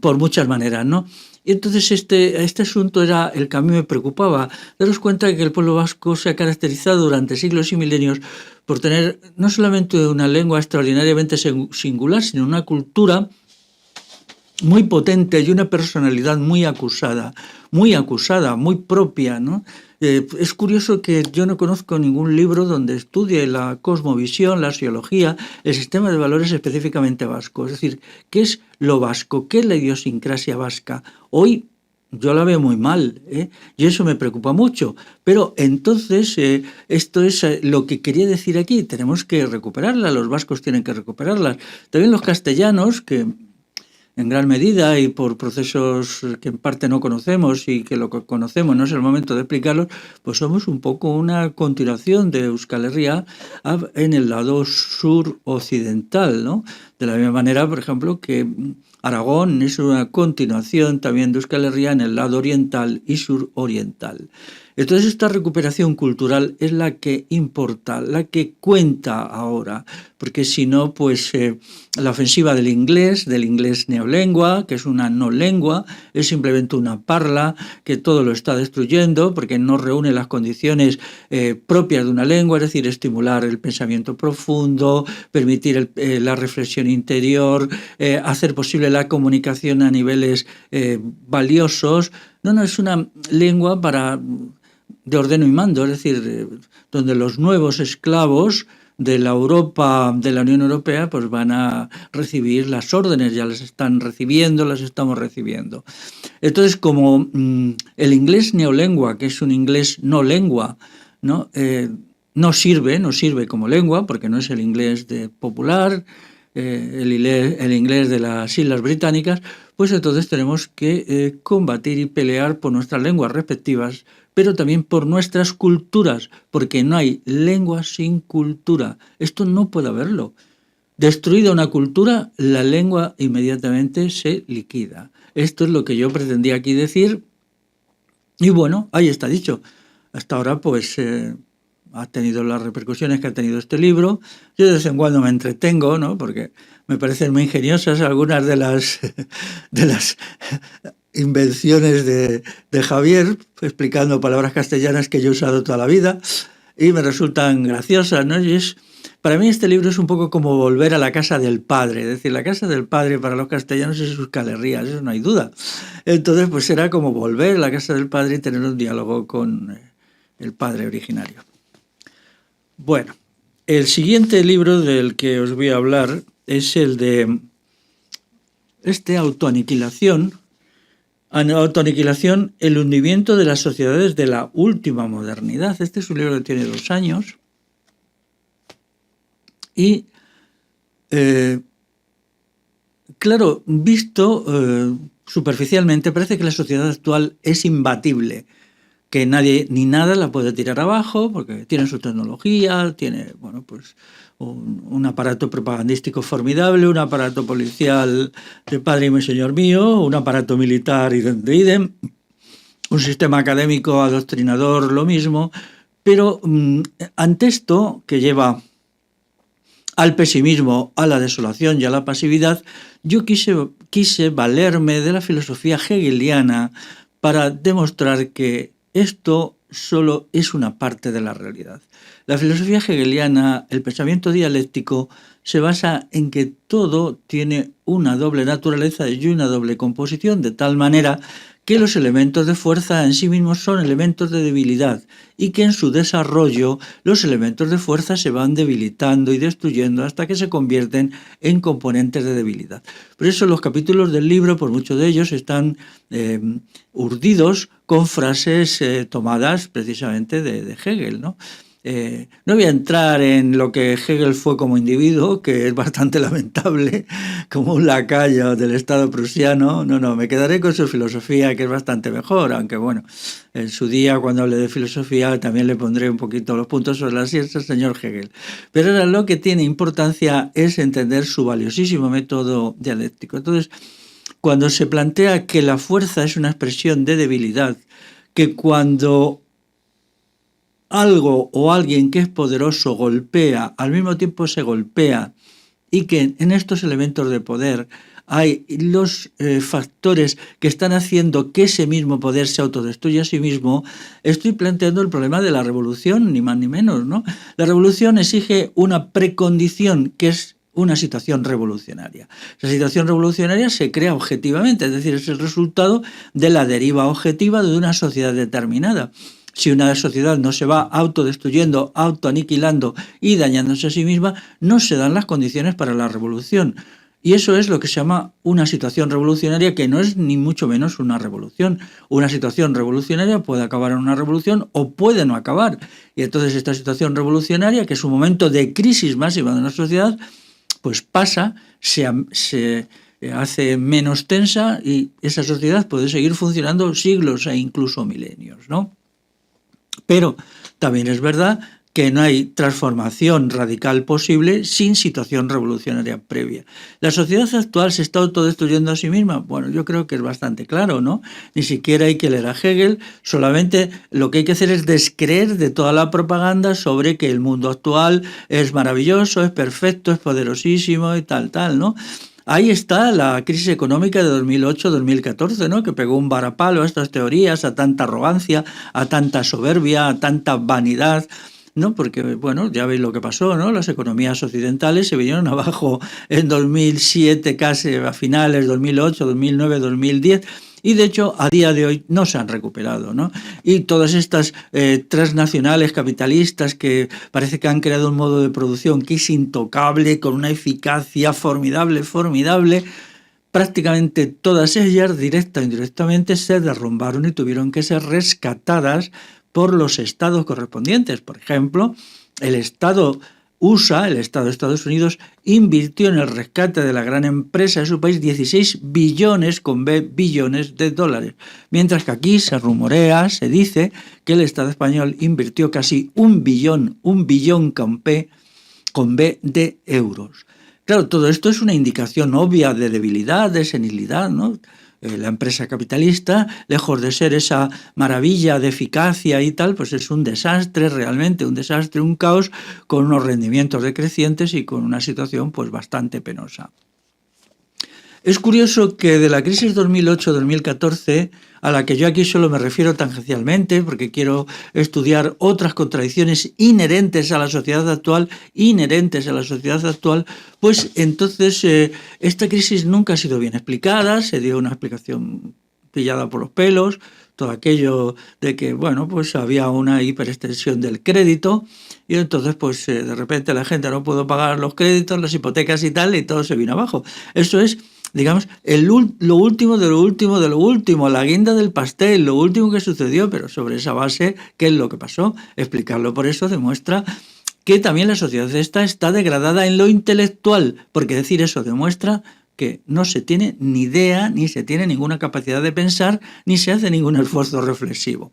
por muchas maneras, ¿no? Y entonces este asunto era el que a mí me preocupaba. Daros cuenta de que el pueblo vasco se ha caracterizado durante siglos y milenios por tener no solamente una lengua extraordinariamente singular, sino una cultura muy potente y una personalidad muy acusada, muy propia, ¿no? Es curioso que yo no conozco ningún libro donde estudie la cosmovisión, la axiología, el sistema de valores específicamente vasco. Es decir, ¿qué es lo vasco? ¿Qué es la idiosincrasia vasca? Hoy yo la veo muy mal, y eso me preocupa mucho. Pero entonces esto es lo que quería decir aquí. Tenemos que recuperarla, los vascos tienen que recuperarlas. También los castellanos, que en gran medida y por procesos que en parte no conocemos y que lo que conocemos no es el momento de explicarlos, pues somos un poco una continuación de Euskal Herria en el lado suroccidental, ¿no? De la misma manera, por ejemplo, que Aragón es una continuación también de Euskal Herria en el lado oriental y suroriental. Entonces esta recuperación cultural es la que importa, la que cuenta ahora, porque si no, pues la ofensiva del inglés neolengua, que es una no lengua, es simplemente una parla que todo lo está destruyendo porque no reúne las condiciones propias de una lengua, es decir, estimular el pensamiento profundo, permitir la reflexión interior, hacer posible la comunicación a niveles valiosos. No, es una lengua de ordeno y mando, es decir, donde los nuevos esclavos de la Europa, de la Unión Europea, pues van a recibir las órdenes, ya las están recibiendo, las estamos recibiendo. Entonces, como el inglés neolengua, que es un inglés no lengua, ¿no? No sirve como lengua, porque no es el inglés popular, el inglés de las Islas Británicas, pues entonces tenemos que combatir y pelear por nuestras lenguas respectivas, pero también por nuestras culturas, porque no hay lengua sin cultura. Esto no puede haberlo. Destruida una cultura, la lengua inmediatamente se liquida. Esto es lo que yo pretendía aquí decir. Y bueno, ahí está dicho. Hasta ahora, pues, ha tenido las repercusiones que ha tenido este libro. Yo de vez en cuando me entretengo, ¿no? Porque me parecen muy ingeniosas algunas de las invenciones de Javier, explicando palabras castellanas que yo he usado toda la vida y me resultan graciosas, ¿no? Para mí este libro es un poco como volver a la casa del padre, es decir, la casa del padre para los castellanos es Euskal Herria, eso no hay duda. Entonces, pues será como volver a la casa del padre y tener un diálogo con el padre originario. Bueno, el siguiente libro del que os voy a hablar es el de Autoaniquilación, el hundimiento de las sociedades de la última modernidad. Este es un libro que tiene 2 años y, claro, visto superficialmente, parece que la sociedad actual es imbatible, que nadie ni nada la puede tirar abajo porque tiene su tecnología, tiene, bueno, pues un aparato propagandístico formidable, un aparato policial de padre y señor mío, un aparato militar idem, un sistema académico adoctrinador lo mismo, pero ante esto que lleva al pesimismo, a la desolación y a la pasividad, yo quise valerme de la filosofía hegeliana para demostrar que esto solo es una parte de la realidad. La filosofía hegeliana, el pensamiento dialéctico, se basa en que todo tiene una doble naturaleza y una doble composición, de tal manera que los elementos de fuerza en sí mismos son elementos de debilidad y que en su desarrollo los elementos de fuerza se van debilitando y destruyendo hasta que se convierten en componentes de debilidad. Por eso los capítulos del libro, por muchos de ellos, están urdidos con frases tomadas precisamente de Hegel, ¿no? No voy a entrar en lo que Hegel fue como individuo, que es bastante lamentable, como un lacayo del Estado prusiano. No, me quedaré con su filosofía, que es bastante mejor, aunque bueno, en su día, cuando hable de filosofía, también le pondré un poquito los puntos sobre las IES al señor Hegel. Pero ahora lo que tiene importancia es entender su valiosísimo método dialéctico. Entonces, cuando se plantea que la fuerza es una expresión de debilidad, que cuando algo o alguien que es poderoso golpea, al mismo tiempo se golpea, y que en estos elementos de poder hay los factores que están haciendo que ese mismo poder se autodestruya a sí mismo, estoy planteando el problema de la revolución, ni más ni menos, ¿no? La revolución exige una precondición que es una situación revolucionaria. Esa situación revolucionaria se crea objetivamente, es decir, es el resultado de la deriva objetiva de una sociedad determinada. Si una sociedad no se va autodestruyendo, autoaniquilando y dañándose a sí misma, no se dan las condiciones para la revolución. Y eso es lo que se llama una situación revolucionaria, que no es ni mucho menos una revolución. Una situación revolucionaria puede acabar en una revolución o puede no acabar. Y entonces esta situación revolucionaria, que es un momento de crisis máxima de una sociedad, pues pasa, se hace menos tensa y esa sociedad puede seguir funcionando siglos e incluso milenios, ¿no? Pero también es verdad que no hay transformación radical posible sin situación revolucionaria previa. ¿La sociedad actual se está autodestruyendo a sí misma? Bueno, yo creo que es bastante claro, ¿no? Ni siquiera hay que leer a Hegel, solamente lo que hay que hacer es descreer de toda la propaganda sobre que el mundo actual es maravilloso, es perfecto, es poderosísimo y tal, ¿no? Ahí está la crisis económica de 2008-2014, ¿no? Que pegó un varapalo a estas teorías, a tanta arrogancia, a tanta soberbia, a tanta vanidad, ¿no? Porque, bueno, ya veis lo que pasó, ¿no? Las economías occidentales se vinieron abajo en 2007, casi a finales, 2008, 2009, 2010, y de hecho a día de hoy no se han recuperado, ¿no? Y todas estas transnacionales capitalistas que parece que han creado un modo de producción que es intocable, con una eficacia formidable, prácticamente todas ellas, directa o indirectamente, se derrumbaron y tuvieron que ser rescatadas por los estados correspondientes. Por ejemplo, el Estado USA, el Estado de Estados Unidos, invirtió en el rescate de la gran empresa de su país 16 billones, con B, billones de dólares. Mientras que aquí se rumorea, se dice que el Estado español invirtió casi un billón con B de euros. Claro, todo esto es una indicación obvia de debilidad, de senilidad, ¿no? La empresa capitalista, lejos de ser esa maravilla de eficacia y tal, pues es un desastre realmente, un desastre, un caos, con unos rendimientos decrecientes y con una situación pues bastante penosa. Es curioso que de la crisis 2008-2014, a la que yo aquí solo me refiero tangencialmente, porque quiero estudiar otras contradicciones inherentes a la sociedad actual, pues entonces esta crisis nunca ha sido bien explicada, se dio una explicación pillada por los pelos, todo aquello de que, bueno, pues había una hiperextensión del crédito y entonces pues de repente la gente no pudo pagar los créditos, las hipotecas y tal, y todo se vino abajo. Eso es, digamos, lo último de lo último de lo último, la guinda del pastel, lo último que sucedió, pero sobre esa base, ¿qué es lo que pasó? Explicarlo por eso demuestra que también la sociedad esta está degradada en lo intelectual, porque decir eso demuestra que no se tiene ni idea, ni se tiene ninguna capacidad de pensar, ni se hace ningún esfuerzo reflexivo.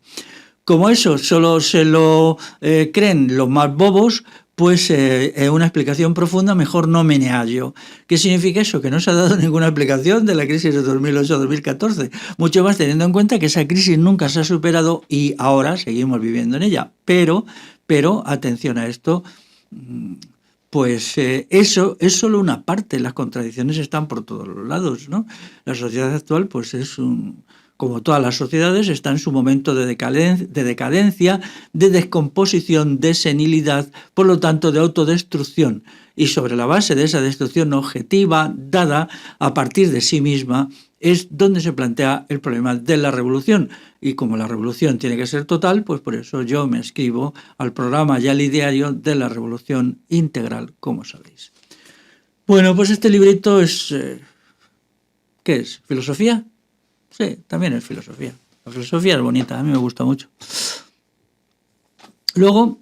Como eso solo se lo creen los más bobos, pues una explicación profunda mejor no me hallo. ¿Qué significa eso? Que no se ha dado ninguna explicación de la crisis de 2008-2014, mucho más teniendo en cuenta que esa crisis nunca se ha superado y ahora seguimos viviendo en ella. Pero atención a esto, pues eso es solo una parte, las contradicciones están por todos los lados, ¿no? La sociedad actual pues es como todas las sociedades, está en su momento de decadencia, de descomposición, de senilidad, por lo tanto de autodestrucción. Y sobre la base de esa destrucción objetiva, dada a partir de sí misma, es donde se plantea el problema de la revolución. Y como la revolución tiene que ser total, pues por eso yo me inscribo al programa y al ideario de la revolución integral, como sabéis. Bueno, pues este librito es... ¿qué es? ¿Filosofía? Sí, también es filosofía. La filosofía es bonita, a mí me gusta mucho. Luego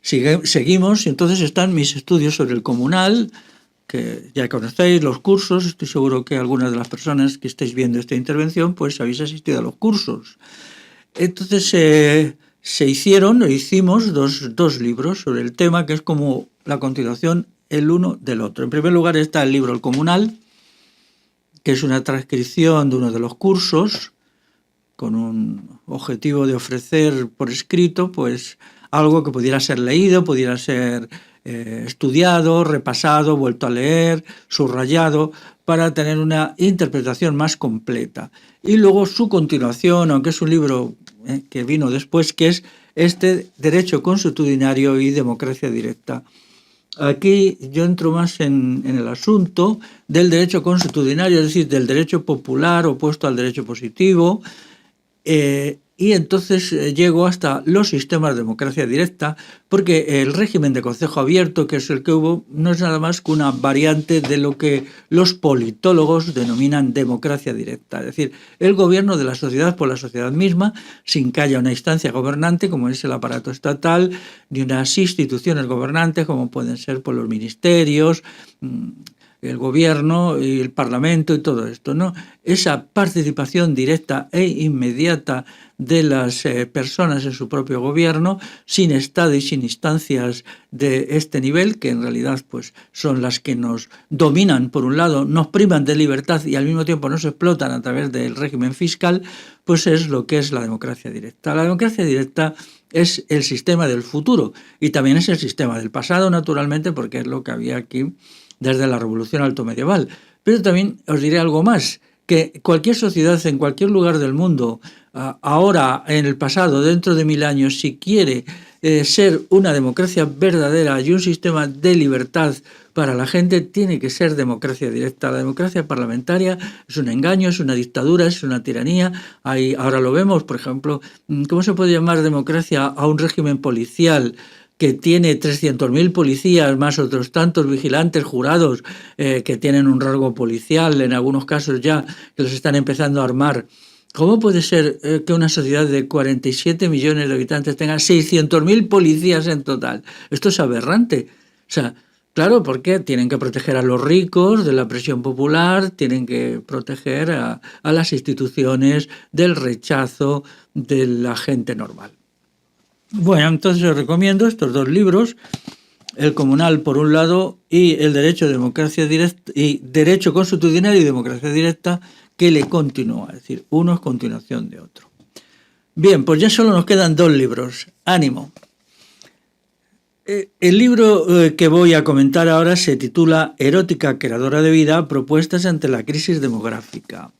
seguimos, y entonces están mis estudios sobre el comunal, que ya conocéis, los cursos. Estoy seguro que algunas de las personas que estáis viendo esta intervención pues habéis asistido a los cursos. Entonces hicimos dos libros sobre el tema, que es como la continuación el uno del otro. En primer lugar está el libro El Comunal, que es una transcripción de uno de los cursos, con un objetivo de ofrecer por escrito pues algo que pudiera ser leído, pudiera ser estudiado, repasado, vuelto a leer, subrayado, para tener una interpretación más completa. Y luego su continuación, aunque es un libro que vino después, que es este Derecho Consuetudinario y Democracia Directa. Aquí yo entro más en el asunto del derecho consuetudinario, es decir, del derecho popular opuesto al derecho positivo, y entonces llego hasta los sistemas de democracia directa, porque el régimen de concejo abierto, que es el que hubo, no es nada más que una variante de lo que los politólogos denominan democracia directa, es decir, el gobierno de la sociedad por la sociedad misma, sin que haya una instancia gobernante, como es el aparato estatal, ni unas instituciones gobernantes, como pueden ser por los ministerios, el gobierno y el parlamento y todo esto, ¿no? Esa participación directa e inmediata de las personas en su propio gobierno, sin Estado y sin instancias de este nivel, que en realidad pues son las que nos dominan, por un lado, nos privan de libertad y al mismo tiempo nos explotan a través del régimen fiscal, pues es lo que es la democracia directa. La democracia directa es el sistema del futuro y también es el sistema del pasado, naturalmente, porque es lo que había aquí desde la revolución altomedieval. Pero también os diré algo más, que cualquier sociedad en cualquier lugar del mundo, ahora, en el pasado, dentro de 1000 años, si quiere ser una democracia verdadera y un sistema de libertad para la gente, tiene que ser democracia directa. La democracia parlamentaria es un engaño, es una dictadura, es una tiranía. Ahora lo vemos, por ejemplo, ¿cómo se puede llamar democracia a un régimen policial que tiene 300.000 policías, más otros tantos vigilantes jurados que tienen un rango policial, en algunos casos ya que los están empezando a armar? ¿Cómo puede ser que una sociedad de 47 millones de habitantes tenga 600.000 policías en total? Esto es aberrante. O sea, claro, porque tienen que proteger a los ricos de la presión popular, tienen que proteger a las instituciones del rechazo de la gente normal. Bueno, entonces os recomiendo estos dos libros, El Comunal por un lado y el Derecho de Democracia Directa y Derecho Consuetudinario y Democracia Directa, que le continúa, es decir, uno es continuación de otro. Bien, pues ya solo nos quedan dos libros. ¡Ánimo! El libro que voy a comentar ahora se titula Erótica creadora de vida, propuestas ante la crisis demográfica.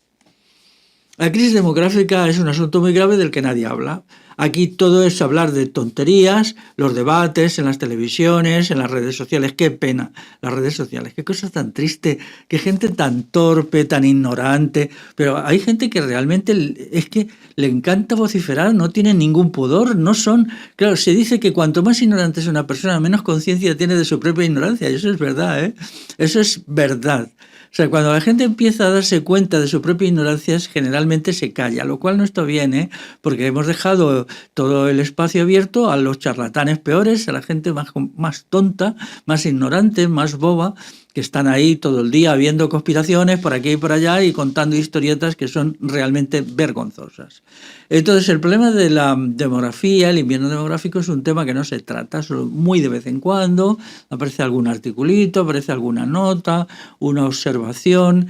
La crisis demográfica es un asunto muy grave del que nadie habla. Aquí todo es hablar de tonterías, los debates en las televisiones, en las redes sociales. Qué pena, las redes sociales, qué cosa tan triste, qué gente tan torpe, tan ignorante. Pero hay gente que realmente es que le encanta vociferar, no tienen ningún pudor, no son... Claro, se dice que cuanto más ignorante es una persona, menos conciencia tiene de su propia ignorancia. Y eso es verdad, ¿eh? Eso es verdad. O sea, cuando la gente empieza a darse cuenta de su propia ignorancia, generalmente se calla, lo cual no está bien, ¿eh? Porque hemos dejado todo el espacio abierto a los charlatanes peores, a la gente más tonta, más ignorante, más boba, que están ahí todo el día viendo conspiraciones por aquí y por allá y contando historietas que son realmente vergonzosas. Entonces, el problema de la demografía, el invierno demográfico, es un tema que no se trata, solo muy de vez en cuando aparece algún articulito, aparece alguna nota, una observación,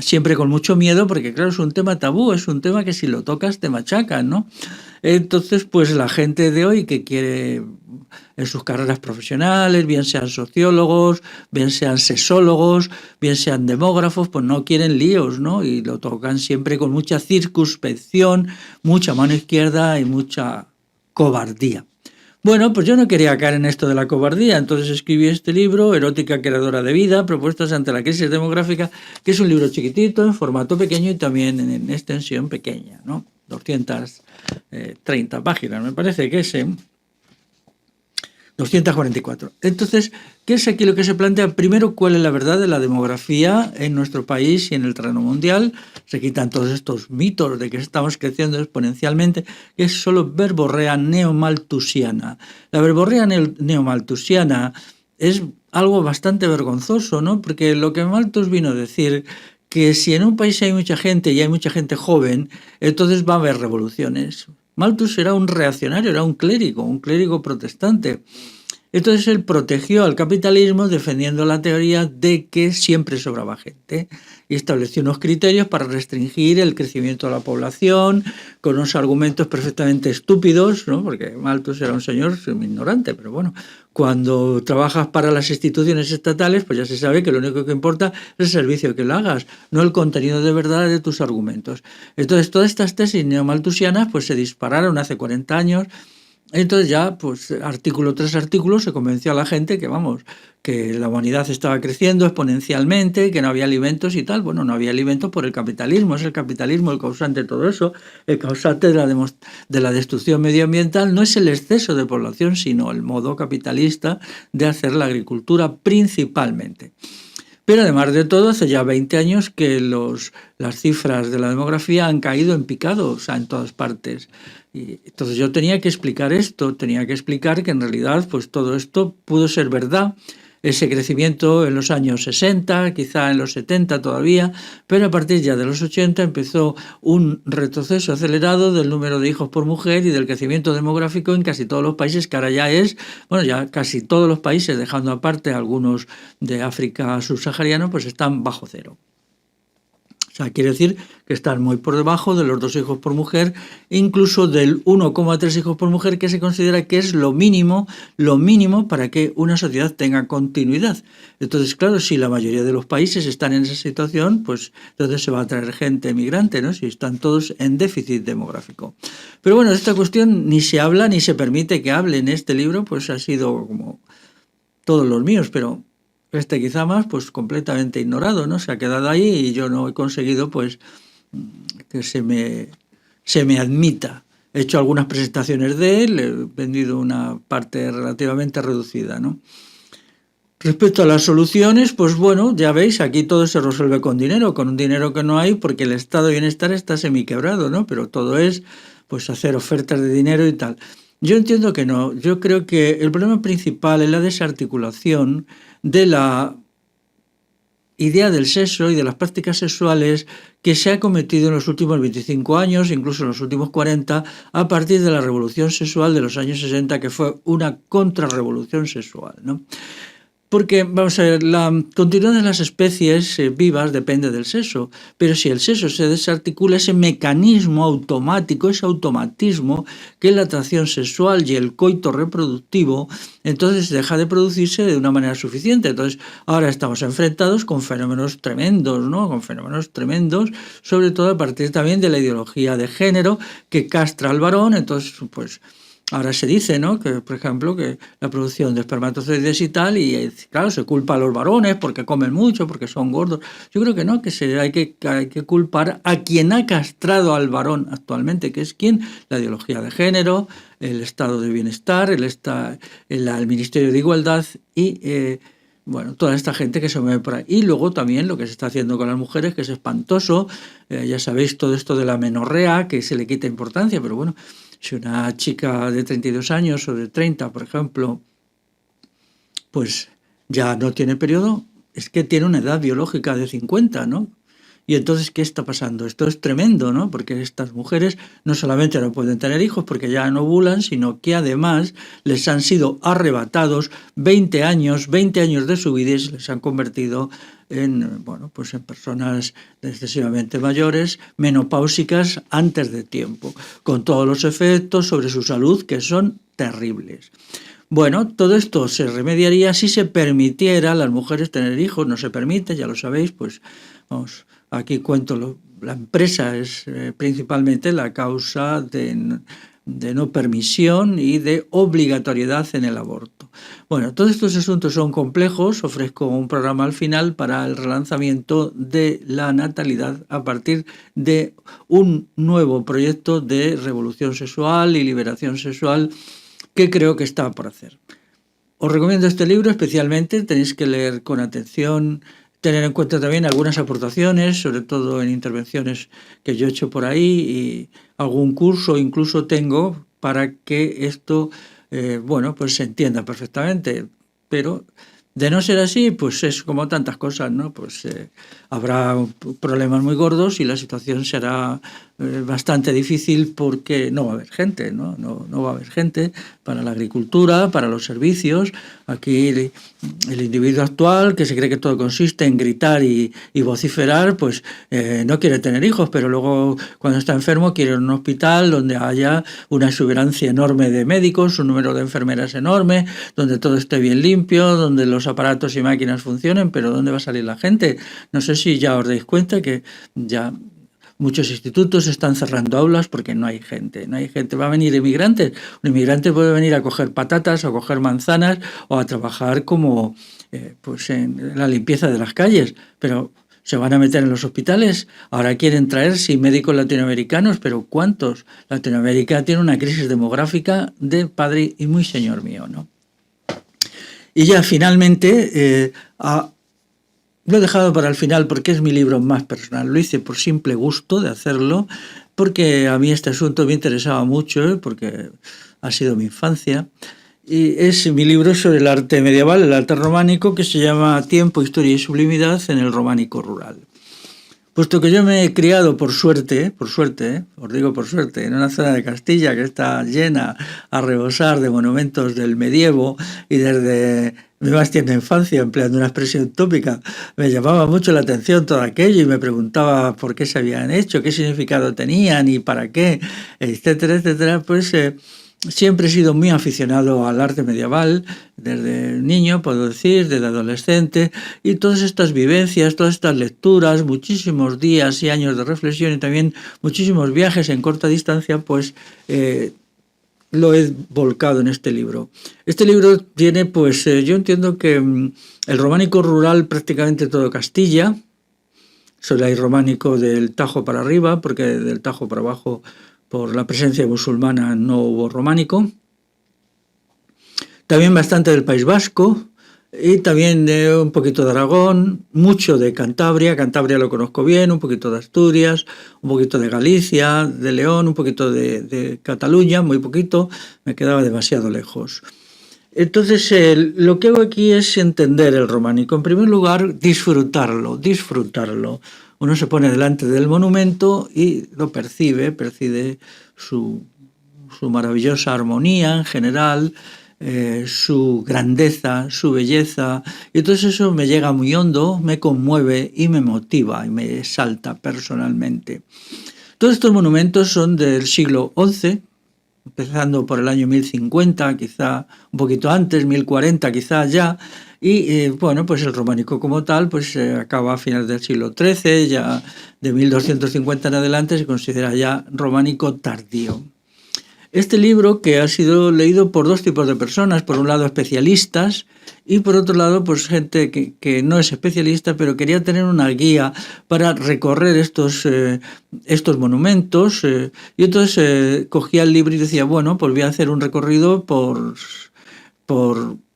siempre con mucho miedo, porque claro, es un tema tabú, es un tema que si lo tocas te machacan, ¿no? Entonces, pues la gente de hoy que quiere en sus carreras profesionales, bien sean sociólogos, bien sean sexólogos, bien sean demógrafos, pues no quieren líos, ¿no? Y lo tocan siempre con mucha circunspección, mucha mano izquierda y mucha cobardía. Bueno, pues yo no quería caer en esto de la cobardía, entonces escribí este libro, Erótica creadora de vida, propuestas ante la crisis demográfica, que es un libro chiquitito, en formato pequeño y también en extensión pequeña, ¿no? 230 páginas, me parece que es, 244. Entonces, ¿qué es aquí lo que se plantea? Primero, ¿cuál es la verdad de la demografía en nuestro país y en el terreno mundial? se quitan todos estos mitos de que estamos creciendo exponencialmente, que es solo verborrea neomalthusiana. La verborrea neomalthusiana es algo bastante vergonzoso, ¿no? Porque lo que Malthus vino a decir, que si en un país hay mucha gente y hay mucha gente joven, entonces va a haber revoluciones. Malthus era un reaccionario, era un clérigo protestante. Entonces él protegió al capitalismo defendiendo la teoría de que siempre sobraba gente y estableció unos criterios para restringir el crecimiento de la población con unos argumentos perfectamente estúpidos, ¿no? Porque Malthus era un señor ignorante, pero bueno, cuando trabajas para las instituciones estatales, pues ya se sabe que lo único que importa es el servicio que le hagas, no el contenido de verdad de tus argumentos. Entonces todas estas tesis neomalthusianas pues se dispararon hace 40 años. Entonces ya, pues artículo tras artículo, se convenció a la gente que, vamos, que la humanidad estaba creciendo exponencialmente, que no había alimentos y tal. Bueno, no había alimentos por el capitalismo, es el capitalismo el causante de todo eso. El causante de la destrucción medioambiental no es el exceso de población, sino el modo capitalista de hacer la agricultura principalmente. Pero además de todo, hace ya 20 años que las cifras de la demografía han caído en picado, o sea, en todas partes. Y entonces yo tenía que explicar esto, tenía que explicar que en realidad pues todo esto pudo ser verdad, ese crecimiento en los años 60, quizá en los 70 todavía, pero a partir ya de los 80 empezó un retroceso acelerado del número de hijos por mujer y del crecimiento demográfico en casi todos los países, que ahora ya es, bueno, ya casi todos los países, dejando aparte algunos de África subsahariana, pues están bajo cero. O sea, quiere decir que están muy por debajo de los 2 hijos por mujer, incluso del 1,3 hijos por mujer, que se considera que es lo mínimo para que una sociedad tenga continuidad. Entonces, claro, si la mayoría de los países están en esa situación, pues entonces se va a traer gente emigrante, ¿no? Si están todos en déficit demográfico. Pero bueno, de esta cuestión ni se habla ni se permite que hable en este libro, pues ha sido como todos los míos, pero este quizá más, pues completamente ignorado, ¿no? Se ha quedado ahí y yo no he conseguido, pues, que se me admita. He hecho algunas presentaciones de él, he vendido una parte relativamente reducida, ¿no? Respecto a las soluciones, pues bueno, ya veis, aquí todo se resuelve con un dinero que no hay, porque el estado de bienestar está semiquebrado, ¿no? Pero todo es, pues, hacer ofertas de dinero y tal. Yo entiendo que no. Yo creo que el problema principal es la desarticulación de la idea del sexo y de las prácticas sexuales que se ha cometido en los últimos 25 años, incluso en los últimos 40, a partir de la revolución sexual de los años 60, que fue una contrarrevolución sexual, ¿no? Porque, vamos a ver, la continuidad de las especies vivas depende del sexo, pero si el sexo se desarticula, ese mecanismo automático, ese automatismo que es la atracción sexual y el coito reproductivo, entonces deja de producirse de una manera suficiente. Entonces, ahora estamos enfrentados con fenómenos tremendos, ¿no? Con fenómenos tremendos, sobre todo a partir también de la ideología de género que castra al varón. Entonces, pues ahora se dice, ¿no?, que, por ejemplo, que la producción de espermatozoides y tal, y claro, se culpa a los varones porque comen mucho, porque son gordos. Yo creo que no, que hay que culpar a quien ha castrado al varón actualmente, que es ¿quién? La ideología de género, el estado de bienestar, el Ministerio de Igualdad y bueno, toda esta gente que se mueve por ahí. Y luego también lo que se está haciendo con las mujeres, que es espantoso. Ya sabéis todo esto de la menorrea, que se le quita importancia, pero bueno, si una chica de 32 años o de 30, por ejemplo, pues ya no tiene periodo, es que tiene una edad biológica de 50, ¿no? Y entonces, ¿qué está pasando? Esto es tremendo, ¿no? Porque estas mujeres no solamente no pueden tener hijos porque ya no ovulan, sino que además les han sido arrebatados 20 años de su vida y se les han convertido en, bueno, pues en personas excesivamente mayores, menopáusicas antes de tiempo, con todos los efectos sobre su salud que son terribles. Bueno, todo esto se remediaría si se permitiera a las mujeres tener hijos. No se permite, ya lo sabéis, pues vamos, aquí cuento, la empresa es principalmente la causa de no permisión y de obligatoriedad en el aborto. Bueno, todos estos asuntos son complejos. Ofrezco un programa al final para el relanzamiento de la natalidad a partir de un nuevo proyecto de revolución sexual y liberación sexual que creo que está por hacer. Os recomiendo este libro especialmente, tenéis que leer con atención tener en cuenta también algunas aportaciones, sobre todo en intervenciones que yo he hecho por ahí, y algún curso incluso tengo para que esto, pues se entienda perfectamente. Pero de no ser así, pues es como tantas cosas, ¿no? Pues habrá problemas muy gordos y la situación será bastante difícil porque no va a haber gente, ¿no? No va a haber gente para la agricultura, para los servicios. Aquí el individuo actual, que se cree que todo consiste en gritar y vociferar, pues no quiere tener hijos, pero luego cuando está enfermo quiere un hospital donde haya una exuberancia enorme de médicos, un número de enfermeras enorme, donde todo esté bien limpio, donde los aparatos y máquinas funcionen, pero ¿dónde va a salir la gente? No sé si ya os dais cuenta que ya muchos institutos están cerrando aulas porque no hay gente. Va a venir inmigrantes. Un inmigrante puede venir a coger patatas o a coger manzanas o a trabajar como en la limpieza de las calles, pero se van a meter en los hospitales. Ahora quieren traer médicos latinoamericanos, pero ¿cuántos? Latinoamérica tiene una crisis demográfica de padre y muy señor mío, ¿no? Y ya finalmente lo he dejado para el final porque es mi libro más personal. Lo hice por simple gusto de hacerlo, porque a mí este asunto me interesaba mucho, porque ha sido mi infancia. Y es mi libro sobre el arte medieval, el arte románico, que se llama Tiempo, Historia y Sublimidad en el románico rural. Puesto que yo me he criado por suerte, os digo por suerte, en una zona de Castilla que está llena a rebosar de monumentos del medievo, y desde mi más tierna infancia, empleando una expresión tópica, me llamaba mucho la atención todo aquello y me preguntaba por qué se habían hecho, qué significado tenían y para qué, etcétera, etcétera, pues siempre he sido muy aficionado al arte medieval, desde niño, puedo decir, desde adolescente, y todas estas vivencias, todas estas lecturas, muchísimos días y años de reflexión y también muchísimos viajes en corta distancia, pues lo he volcado en este libro. Este libro tiene, pues yo entiendo que el románico rural prácticamente todo Castilla, solo hay románico del Tajo para arriba, porque del Tajo para abajo, por la presencia musulmana, no hubo románico. También bastante del País Vasco y también un poquito de Aragón, mucho de Cantabria. Cantabria lo conozco bien, un poquito de Asturias, un poquito de Galicia, de León, un poquito de Cataluña, muy poquito, me quedaba demasiado lejos. Entonces, lo que hago aquí es entender el románico. En primer lugar, disfrutarlo. Uno se pone delante del monumento y lo percibe su maravillosa armonía en general, su grandeza, su belleza, y todo eso me llega muy hondo, me conmueve y me motiva y me exalta personalmente. Todos estos monumentos son del siglo XI, empezando por el año 1050, quizá un poquito antes, 1040 quizá ya, y pues el románico como tal pues acaba a finales del siglo XIII, ya de 1250 en adelante se considera ya románico tardío. Este libro, que ha sido leído por dos tipos de personas, por un lado especialistas y por otro lado pues gente que no es especialista, pero quería tener una guía para recorrer estos monumentos, y entonces cogía el libro y decía, bueno, pues voy a hacer un recorrido por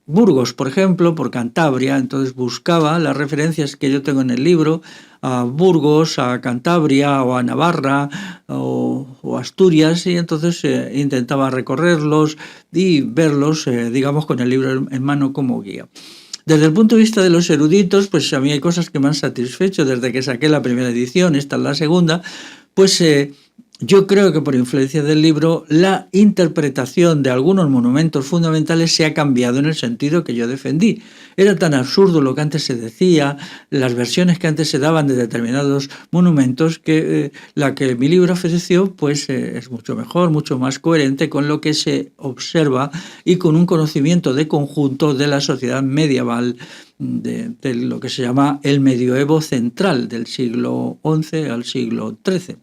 Burgos, por ejemplo, por Cantabria. Entonces buscaba las referencias que yo tengo en el libro a Burgos, a Cantabria o a Navarra o Asturias, y entonces intentaba recorrerlos y verlos, digamos, con el libro en mano como guía. Desde el punto de vista de los eruditos, pues a mí hay cosas que me han satisfecho desde que saqué la primera edición, esta es la segunda, pues yo creo que por influencia del libro la interpretación de algunos monumentos fundamentales se ha cambiado en el sentido que yo defendí. Era tan absurdo lo que antes se decía, las versiones que antes se daban de determinados monumentos, que la que mi libro ofreció pues es mucho mejor, mucho más coherente con lo que se observa y con un conocimiento de conjunto de la sociedad medieval, de lo que se llama el medioevo central, del siglo XI al siglo XIII.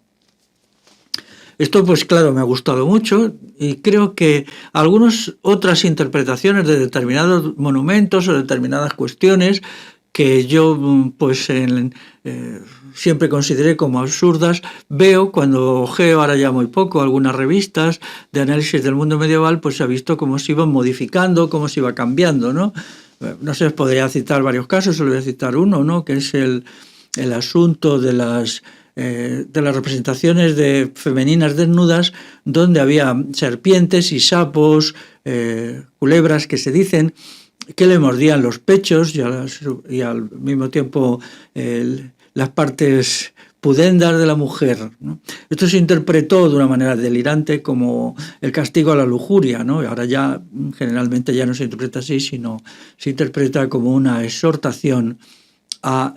Esto, pues claro, me ha gustado mucho y creo que algunas otras interpretaciones de determinados monumentos o determinadas cuestiones que yo pues siempre consideré como absurdas, veo cuando ojeo, ahora ya muy poco, algunas revistas de análisis del mundo medieval, pues se ha visto cómo se iban modificando, cómo se iba cambiando, ¿no? No sé, podría citar varios casos, solo voy a citar uno, ¿no? Que es el asunto de las representaciones de femeninas desnudas, donde había serpientes y sapos, culebras que se dicen que le mordían los pechos y al mismo tiempo las partes pudendas de la mujer, ¿no? Esto se interpretó de una manera delirante como el castigo a la lujuria, ¿no? Ahora ya generalmente ya no se interpreta así, sino se interpreta como una exhortación a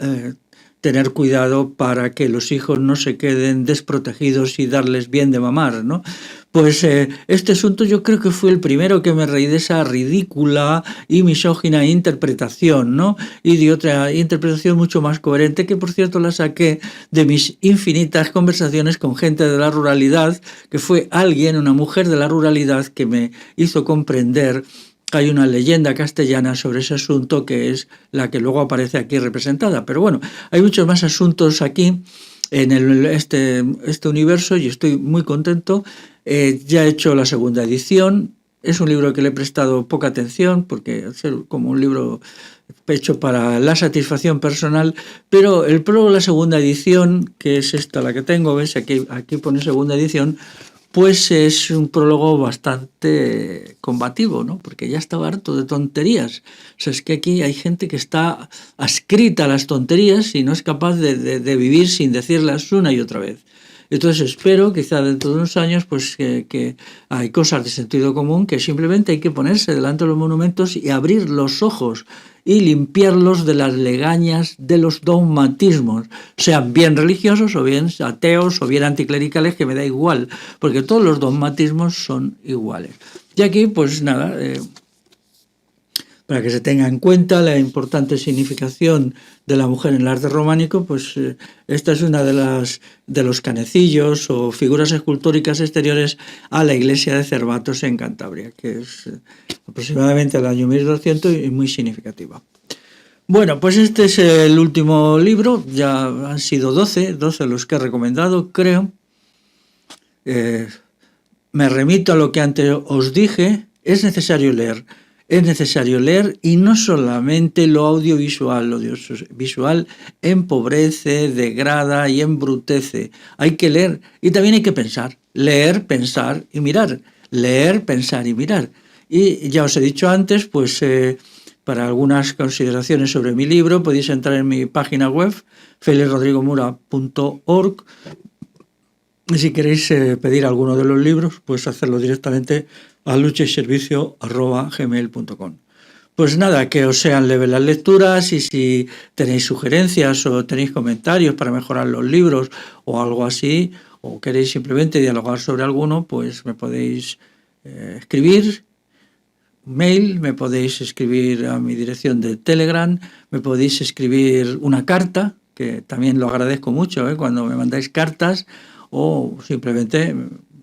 tener cuidado para que los hijos no se queden desprotegidos y darles bien de mamar, ¿no? Pues este asunto yo creo que fue el primero que me reí de esa ridícula y misógina interpretación, ¿no? Y de otra interpretación mucho más coherente, que por cierto la saqué de mis infinitas conversaciones con gente de la ruralidad, que fue alguien, una mujer de la ruralidad, que me hizo comprender. Hay una leyenda castellana sobre ese asunto que es la que luego aparece aquí representada. Pero bueno, hay muchos más asuntos aquí en este universo y estoy muy contento. Ya he hecho la segunda edición. Es un libro que le he prestado poca atención porque es como un libro hecho para la satisfacción personal, pero el prólogo de la segunda edición, que es esta la que tengo, ves, aquí pone segunda edición, pues es un prólogo bastante combativo, ¿no? Porque ya estaba harto de tonterías. O sea, es que aquí hay gente que está adscrita a las tonterías y no es capaz de vivir sin decirlas una y otra vez. Entonces espero, quizá dentro de unos años, pues que hay cosas de sentido común que simplemente hay que ponerse delante de los monumentos y abrir los ojos y limpiarlos de las legañas de los dogmatismos, sean bien religiosos o bien ateos o bien anticlericales, que me da igual, porque todos los dogmatismos son iguales. Y aquí, pues nada, para que se tenga en cuenta la importante significación de la mujer en el arte románico, pues esta es una de los canecillos o figuras escultóricas exteriores a la iglesia de Cervatos en Cantabria, que es aproximadamente el año 1200 y muy significativa. Bueno, pues este es el último libro, ya han sido 12 los que he recomendado, creo. Me remito a lo que antes os dije, es necesario leer y no solamente lo audiovisual. Lo audiovisual empobrece, degrada y embrutece. Hay que leer y también hay que pensar. Leer, pensar y mirar. Leer, pensar y mirar. Y ya os he dicho antes, pues para algunas consideraciones sobre mi libro podéis entrar en mi página web, felixrodrigomura.org. Y si queréis pedir alguno de los libros, pues hacerlo directamente a luchayservicio@gmail.com. Pues nada, que os sean leves las lecturas, y si tenéis sugerencias o tenéis comentarios para mejorar los libros o algo así, o queréis simplemente dialogar sobre alguno, pues me podéis escribir mail, me podéis escribir a mi dirección de Telegram, me podéis escribir una carta, que también lo agradezco mucho, cuando me mandáis cartas, o simplemente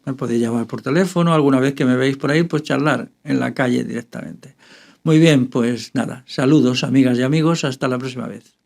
me podéis llamar por teléfono, alguna vez que me veis por ahí, pues charlar en la calle directamente. Muy bien, pues nada, saludos amigas y amigos, hasta la próxima vez.